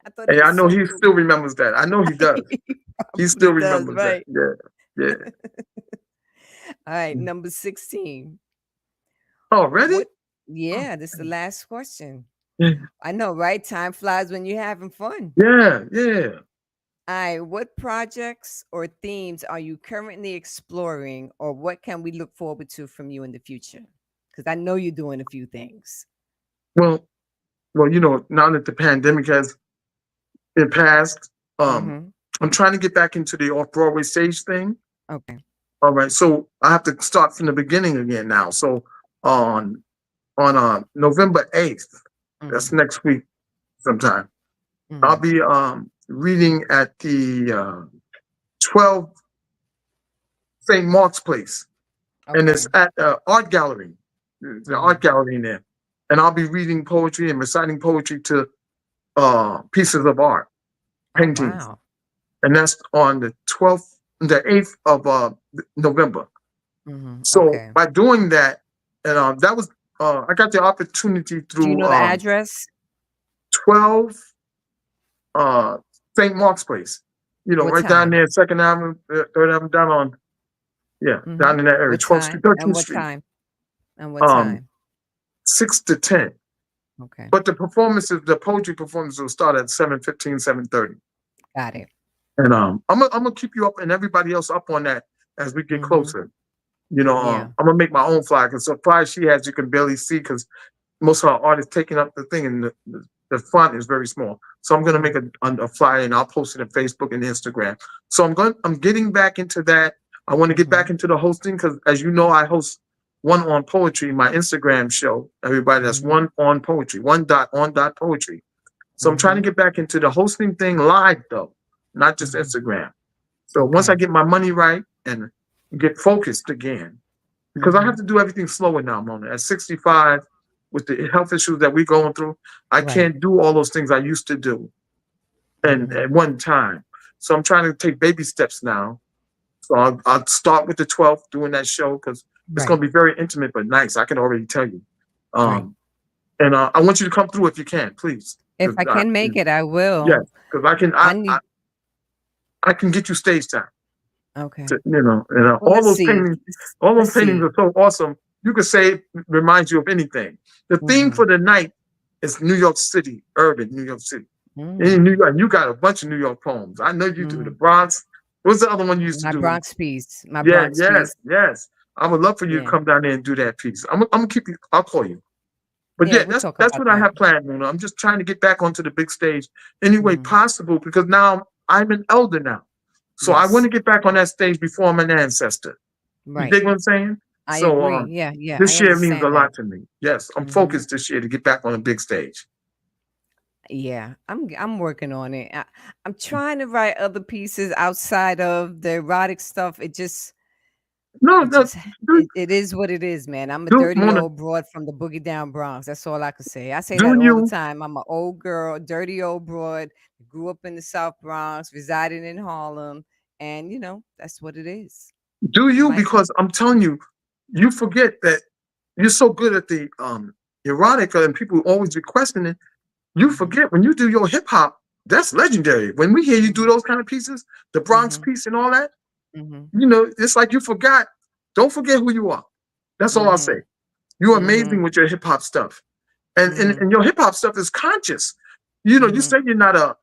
Speaker 1: I thought it
Speaker 2: Hey, I
Speaker 1: was
Speaker 2: know
Speaker 1: so
Speaker 2: he
Speaker 1: cool.
Speaker 2: still remembers that. I know he does.
Speaker 1: He
Speaker 2: He
Speaker 1: probably
Speaker 2: still
Speaker 1: does,
Speaker 2: remembers that.
Speaker 1: right?
Speaker 2: Yeah,
Speaker 1: All right,
Speaker 2: yeah.
Speaker 1: number 16.
Speaker 2: Already?
Speaker 1: What? Yeah, this is the last question.
Speaker 2: Yeah,
Speaker 1: I know, right? Time flies when you're having fun.
Speaker 2: yeah, yeah.
Speaker 1: All right, what projects or themes are you currently exploring, or what can we look forward to from you in the future? Because I know you're doing a few things.
Speaker 2: Well, now that the pandemic has been passed,
Speaker 1: Mm-hmm.
Speaker 2: I'm trying to get back into the off Broadway stage thing.
Speaker 1: Okay.
Speaker 2: All right, so I have to start from the beginning again now. So on November 8th, that's
Speaker 1: Mm-hmm.
Speaker 2: next week sometime, I'll
Speaker 1: Mm-hmm.
Speaker 2: be reading at the 12 St. Mark's Place, and it's
Speaker 1: Okay.
Speaker 2: at the art gallery, the
Speaker 1: Mm-hmm.
Speaker 2: art gallery in there. And I'll be reading poetry and reciting poetry to pieces of art,
Speaker 1: Oh,
Speaker 2: paintings,
Speaker 1: wow.
Speaker 2: and that's on the 8th of November.
Speaker 1: Mm-hmm.
Speaker 2: So
Speaker 1: Okay.
Speaker 2: by doing that, and that was I got the opportunity
Speaker 1: Do you
Speaker 2: through
Speaker 1: know the address?
Speaker 2: 12 uh, St. Mark's Place.
Speaker 1: What
Speaker 2: Right down
Speaker 1: time?
Speaker 2: there, Second Avenue, Third Avenue, down on
Speaker 1: Mm-hmm.
Speaker 2: down in that area,
Speaker 1: What
Speaker 2: 12th Street,
Speaker 1: time? And
Speaker 2: 13th
Speaker 1: what
Speaker 2: Street,
Speaker 1: time? And what
Speaker 2: um,
Speaker 1: time?
Speaker 2: 6 to 10.
Speaker 1: Okay.
Speaker 2: But the poetry performances will start at 7:15, 7:30.
Speaker 1: Got it.
Speaker 2: And I'm gonna keep you up and everybody else up on that as we get
Speaker 1: Mm-hmm.
Speaker 2: closer.
Speaker 1: Yeah.
Speaker 2: I'm gonna make my own flyer because the flyer she has you can barely see because most of our art is taking up the thing and the font is very small. So I'm gonna make
Speaker 1: Mm-hmm.
Speaker 2: a flyer and I'll post it on Facebook and Instagram. So I'm getting back into that. I want to get
Speaker 1: Mm-hmm.
Speaker 2: back into the hosting because as you know, I host one on poetry, my Instagram show. Everybody, that's
Speaker 1: Mm-hmm.
Speaker 2: one on poetry, one dot on dot poetry. So I'm trying to
Speaker 1: Mm-hmm.
Speaker 2: get back into the hosting thing live though, not just
Speaker 1: Mm-hmm.
Speaker 2: Instagram. So once I
Speaker 1: Okay.
Speaker 2: get my money right and get focused again, because I
Speaker 1: Mm-hmm.
Speaker 2: have to do everything slower now, Mona. At 65, with the health issues that we're going through, I
Speaker 1: Right.
Speaker 2: can't do all those things I used to do and
Speaker 1: Mm-hmm.
Speaker 2: at one time. So I'm trying to take baby steps now. So I'll start with the 12th doing that show because it's going
Speaker 1: Right.
Speaker 2: to be very intimate but nice. I can already tell you.
Speaker 1: Right.
Speaker 2: Um, and I want you to come through if you can, please.
Speaker 1: If
Speaker 2: 'Cause
Speaker 1: I can make it, I
Speaker 2: yes,
Speaker 1: will.
Speaker 2: because
Speaker 1: I need.
Speaker 2: I can get you stage time.
Speaker 1: Okay. Well,
Speaker 2: All
Speaker 1: let's
Speaker 2: those
Speaker 1: see.
Speaker 2: paintings, all
Speaker 1: Let's
Speaker 2: those paintings
Speaker 1: see.
Speaker 2: are so awesome. You could say it reminds you of anything. The theme
Speaker 1: Mm-hmm.
Speaker 2: for the night is New York City, urban New York City. In New
Speaker 1: Mm.
Speaker 2: York, you got a bunch of New York poems. I know you do. The
Speaker 1: Mm.
Speaker 2: Bronx. What's the other one you used to
Speaker 1: My
Speaker 2: do?
Speaker 1: Bronx piece. My
Speaker 2: Yeah,
Speaker 1: Bronx
Speaker 2: yes,
Speaker 1: piece.
Speaker 2: yes. I would love for you to
Speaker 1: Yeah.
Speaker 2: come down there and do that piece. I'm gonna keep you. I'll call you. But
Speaker 1: Yeah.
Speaker 2: yeah,
Speaker 1: We'll talk
Speaker 2: that's
Speaker 1: about
Speaker 2: what I
Speaker 1: that.
Speaker 2: have planned, Mona. I'm just trying to get back onto the big stage any way
Speaker 1: Mm-hmm.
Speaker 2: possible because now I'm an elder now. So I want
Speaker 1: Yes.
Speaker 2: to get back on that stage before I'm an ancestor. You
Speaker 1: Right.
Speaker 2: dig what I'm saying?
Speaker 1: I
Speaker 2: So
Speaker 1: agree. Yeah. Yeah. I
Speaker 2: this year means a
Speaker 1: understand that.
Speaker 2: lot to me. Yes, I'm
Speaker 1: Mm-hmm.
Speaker 2: focused this year to get back on a big stage.
Speaker 1: Yeah. I'm working on it. I'm trying to write other pieces outside of the erotic stuff.
Speaker 2: No,
Speaker 1: It
Speaker 2: no,
Speaker 1: just
Speaker 2: do
Speaker 1: it is what it is, man. I'm a
Speaker 2: do
Speaker 1: dirty
Speaker 2: Mona,
Speaker 1: old broad from the boogie down Bronx. That's all I could say. I say
Speaker 2: do
Speaker 1: that all the
Speaker 2: you
Speaker 1: time. I'm an old girl, dirty old broad, grew up in the South Bronx, resided in Harlem, and that's what it is.
Speaker 2: do
Speaker 1: I'm
Speaker 2: you
Speaker 1: like,
Speaker 2: because I'm telling you, you forget that you're so good at the erotica and people always requesting it. You
Speaker 1: mm-hmm,
Speaker 2: forget when you do your hip hop, that's legendary. When we hear you do
Speaker 1: mm-hmm,
Speaker 2: those kind of pieces, the Bronx
Speaker 1: mm-hmm,
Speaker 2: piece and all that,
Speaker 1: mm-hmm,
Speaker 2: it's like you forgot. Don't forget who you are. That's all I'll
Speaker 1: mm-hmm,
Speaker 2: say. You're
Speaker 1: mm-hmm,
Speaker 2: amazing with your hip hop stuff. And
Speaker 1: mm-hmm,
Speaker 2: your hip hop stuff is conscious. You
Speaker 1: mm-hmm.
Speaker 2: say you're not a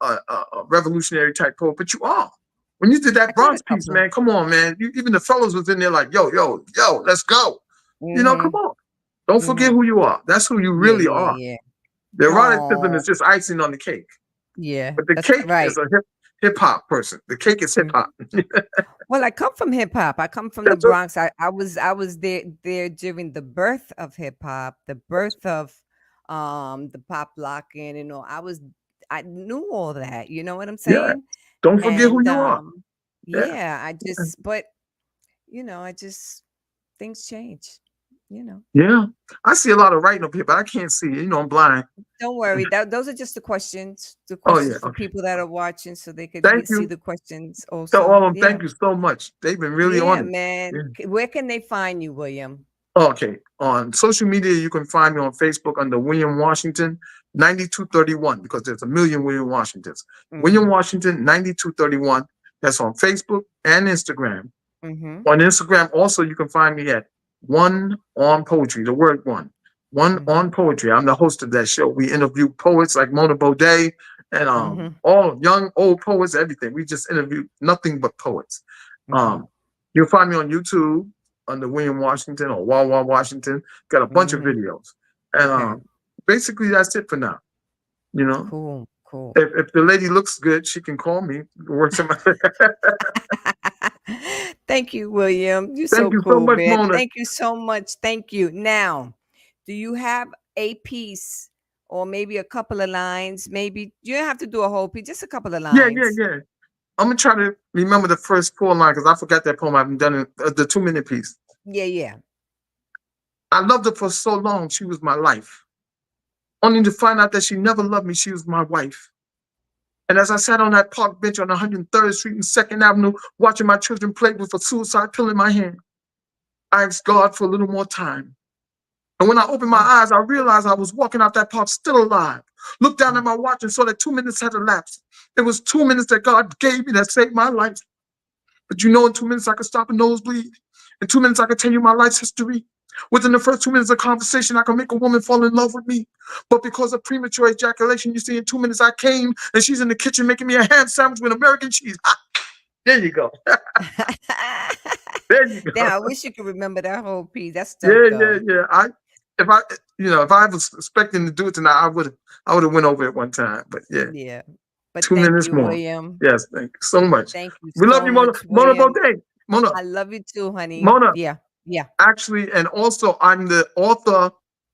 Speaker 2: revolutionary type poet, but you are. When you did
Speaker 1: I
Speaker 2: that
Speaker 1: got a
Speaker 2: Bronx piece,
Speaker 1: couple.
Speaker 2: man, come on, man. Even the fellows was in there like, yo, yo, yo, let's go. Come
Speaker 1: Mm-hmm,
Speaker 2: on. Don't forget
Speaker 1: mm-hmm.
Speaker 2: who you are. That's who you
Speaker 1: Yeah,
Speaker 2: really
Speaker 1: yeah,
Speaker 2: are.
Speaker 1: yeah.
Speaker 2: The eroticism
Speaker 1: Oh,
Speaker 2: is just icing on the cake.
Speaker 1: yeah.
Speaker 2: But the
Speaker 1: That's
Speaker 2: cake
Speaker 1: right.
Speaker 2: is a hip hop person. The cake is hip hop.
Speaker 1: Well, I come from hip hop. I come from the
Speaker 2: That's what,
Speaker 1: Bronx. I was there during the birth of hip hop, the birth of the pop locking and all. I knew all that. You know what I'm
Speaker 2: yeah.
Speaker 1: saying?
Speaker 2: Don't forget who
Speaker 1: And
Speaker 2: you are. Yeah.
Speaker 1: yeah, but I just things change. You know.
Speaker 2: Yeah. I see a lot of writing up here, but I can't see it. I'm blind.
Speaker 1: Don't worry. Those are just the questions. The
Speaker 2: Oh
Speaker 1: questions
Speaker 2: yeah.
Speaker 1: for
Speaker 2: Okay.
Speaker 1: people that are watching, so they could
Speaker 2: Thank
Speaker 1: see
Speaker 2: you.
Speaker 1: the questions
Speaker 2: To all
Speaker 1: also.
Speaker 2: of them,
Speaker 1: Yeah.
Speaker 2: thank you so much. They've been really on
Speaker 1: Yeah,
Speaker 2: it. Yeah.
Speaker 1: man. Where can they find you, William?
Speaker 2: Okay. On social media, you can find me on Facebook under William Washington 9231 because there's a million William Washingtons. William
Speaker 1: Mhm.
Speaker 2: Washington 9231. That's on Facebook and Instagram.
Speaker 1: Mhm.
Speaker 2: On Instagram, also, you can find me at One on Poetry, the word one. One on
Speaker 1: Mhm.
Speaker 2: Poetry. I'm the host of that show. We interview poets like Mona Baudet and
Speaker 1: Mhm.
Speaker 2: all young, old poets, everything. We just interview nothing but poets.
Speaker 1: Mhm.
Speaker 2: Um, you'll find me on YouTube under William Washington or Wawa Washington. Got a bunch of
Speaker 1: Mhm.
Speaker 2: videos. And
Speaker 1: Okay.
Speaker 2: basically, that's it for now. You know,
Speaker 1: Cool. Cool.
Speaker 2: if the lady looks good, she can call me. Work some.
Speaker 1: Thank you, William. You're
Speaker 2: Thank
Speaker 1: so
Speaker 2: you so
Speaker 1: cool,
Speaker 2: much,
Speaker 1: man.
Speaker 2: Mona.
Speaker 1: Thank you so much. Thank you. Now, do you have a piece or maybe a couple of lines? Maybe you don't have to do a whole piece, just a couple of
Speaker 2: Yeah, yeah,
Speaker 1: lines.
Speaker 2: yeah. I'm gonna try to remember the first four lines because I forgot that poem. I haven't done it. The 2 minute piece.
Speaker 1: Yeah, yeah.
Speaker 2: I loved her for so long. She was my life. Only to find out that she never loved me. She was my wife. And as I sat on that park bench on 103rd Street and 2nd Avenue, watching my children play with a suicide pill in my hand, I asked God for a little more time. And when I opened my
Speaker 1: Mm,
Speaker 2: eyes, I realized I was walking out that park still alive. Looked down at
Speaker 1: mm.
Speaker 2: my watch and saw that 2 minutes had elapsed. It was 2 minutes that God gave me that saved my life. But in 2 minutes, I could stop a nosebleed. In 2 minutes, I could tell you my life's history. Within the first 2 minutes of conversation, I could make a woman fall in love with me. But because of premature ejaculation, you see, in 2 minutes, I came and she's in the kitchen making me a ham sandwich with American cheese. Ah, there you go. There you
Speaker 1: Damn,
Speaker 2: go.
Speaker 1: I wish you could remember that whole piece. That's dope,
Speaker 2: Yeah, yeah,
Speaker 1: though.
Speaker 2: yeah. If I, if I was expecting to do it tonight, I would have went over it one time. But yeah,
Speaker 1: Yeah. But
Speaker 2: two
Speaker 1: thank
Speaker 2: minutes
Speaker 1: you,
Speaker 2: more.
Speaker 1: William.
Speaker 2: Yes, thank you so much.
Speaker 1: Thank you
Speaker 2: We love
Speaker 1: so
Speaker 2: you, Mona.
Speaker 1: much,
Speaker 2: Mona
Speaker 1: William.
Speaker 2: Baudet. Mona,
Speaker 1: I love you too, honey.
Speaker 2: Mona.
Speaker 1: Yeah. Yeah.
Speaker 2: Actually, and also I'm the author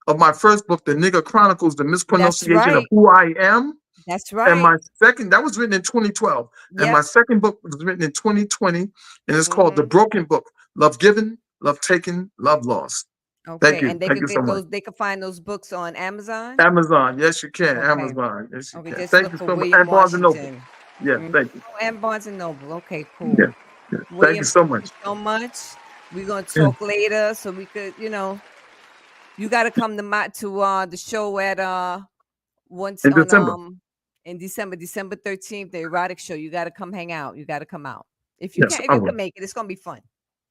Speaker 2: of my first book, The Nigger Chronicles, The
Speaker 1: That's
Speaker 2: Mispronunciation of
Speaker 1: right.
Speaker 2: Who I Am.
Speaker 1: That's
Speaker 2: And my
Speaker 1: right.
Speaker 2: second, that was written in 2012. And my
Speaker 1: Yep.
Speaker 2: second book was written in 2020. And it's called The
Speaker 1: Mhm.
Speaker 2: Broken Book, Love Given, Love Taken, Love Lost. Thank
Speaker 1: Okay.
Speaker 2: you.
Speaker 1: And they
Speaker 2: Thank
Speaker 1: could
Speaker 2: you so
Speaker 1: get
Speaker 2: much.
Speaker 1: those, they could find those books on Amazon.
Speaker 2: Amazon. Yes, you can.
Speaker 1: Okay.
Speaker 2: Amazon. Yes, you
Speaker 1: Okay.
Speaker 2: can.
Speaker 1: Just
Speaker 2: Thank
Speaker 1: look
Speaker 2: you
Speaker 1: for
Speaker 2: so much.
Speaker 1: William
Speaker 2: And Barnes and Noble.
Speaker 1: Washington.
Speaker 2: Yes,
Speaker 1: Mhm.
Speaker 2: thank you.
Speaker 1: Oh, and Barnes and Noble. Okay,
Speaker 2: Yes,
Speaker 1: cool.
Speaker 2: yes. Thank you
Speaker 1: William,
Speaker 2: so
Speaker 1: thank you
Speaker 2: much.
Speaker 1: so much. We're gonna
Speaker 2: Yeah.
Speaker 1: talk later so we could, you gotta come to the show at once
Speaker 2: In
Speaker 1: on
Speaker 2: December.
Speaker 1: in December 13th, the erotic show. You gotta come hang out. You gotta come out.
Speaker 2: Yes,
Speaker 1: If
Speaker 2: I
Speaker 1: you can
Speaker 2: will.
Speaker 1: make it, it's gonna be fun.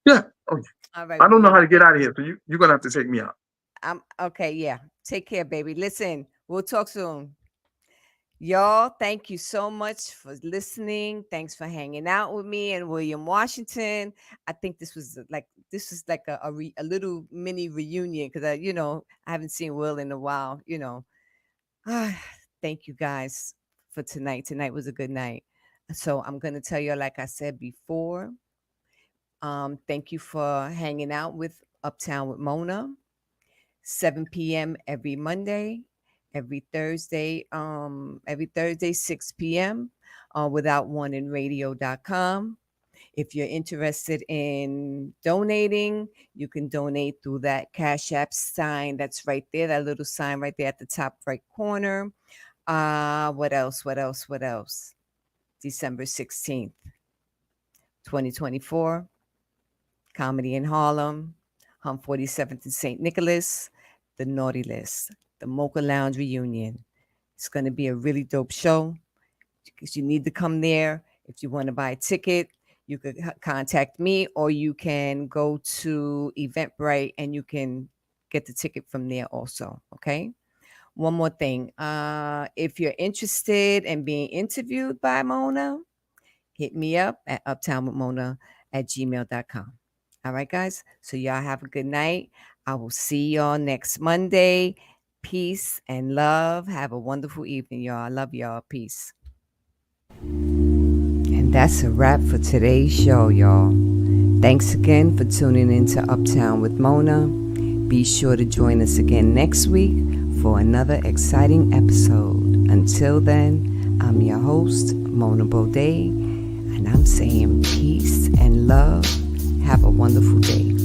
Speaker 2: Yeah. Oh, yeah.
Speaker 1: All right,
Speaker 2: I don't know how
Speaker 1: William.
Speaker 2: to get out of here, so you're gonna have to take me out.
Speaker 1: I'm okay, yeah. Take care, baby. Listen, we'll talk soon. Y'all, thank you so much for listening. Thanks for hanging out with me and William Washington. I think this is like a little mini reunion because I haven't seen Will in a while. Ah, thank you guys for tonight. Tonight was a good night. So I'm gonna tell you, like I said before, thank you for hanging out with Uptown with Mona. 7 p.m. every Monday, every Thursday, 6 p.m. Without one in radio.com. If you're interested in donating, you can donate through that Cash App sign that's right there, that little sign right there at the top right corner. What else? What else? What else? December 16th, 2024. Comedy in Harlem, 47th and St. Nicholas, the Naughty List, the Mocha Lounge reunion. It's going to be a really dope show because you need to come there. If you want to buy a ticket, you could contact me or you can go to Eventbrite and you can get the ticket from there also. Okay. One more thing. If you're interested in being interviewed by Mona, hit me up at uptownwithmona@gmail.com. All right, guys. So y'all have a good night. I will see y'all next Monday. Peace and love. Have a wonderful evening, y'all. I love y'all. Peace. That's a wrap for today's show, y'all. Thanks again for tuning in to Uptown with Mona. Be sure to join us again next week for another exciting episode. Until then, I'm your host, Mona Baudet, and I'm saying peace and love. Have a wonderful day.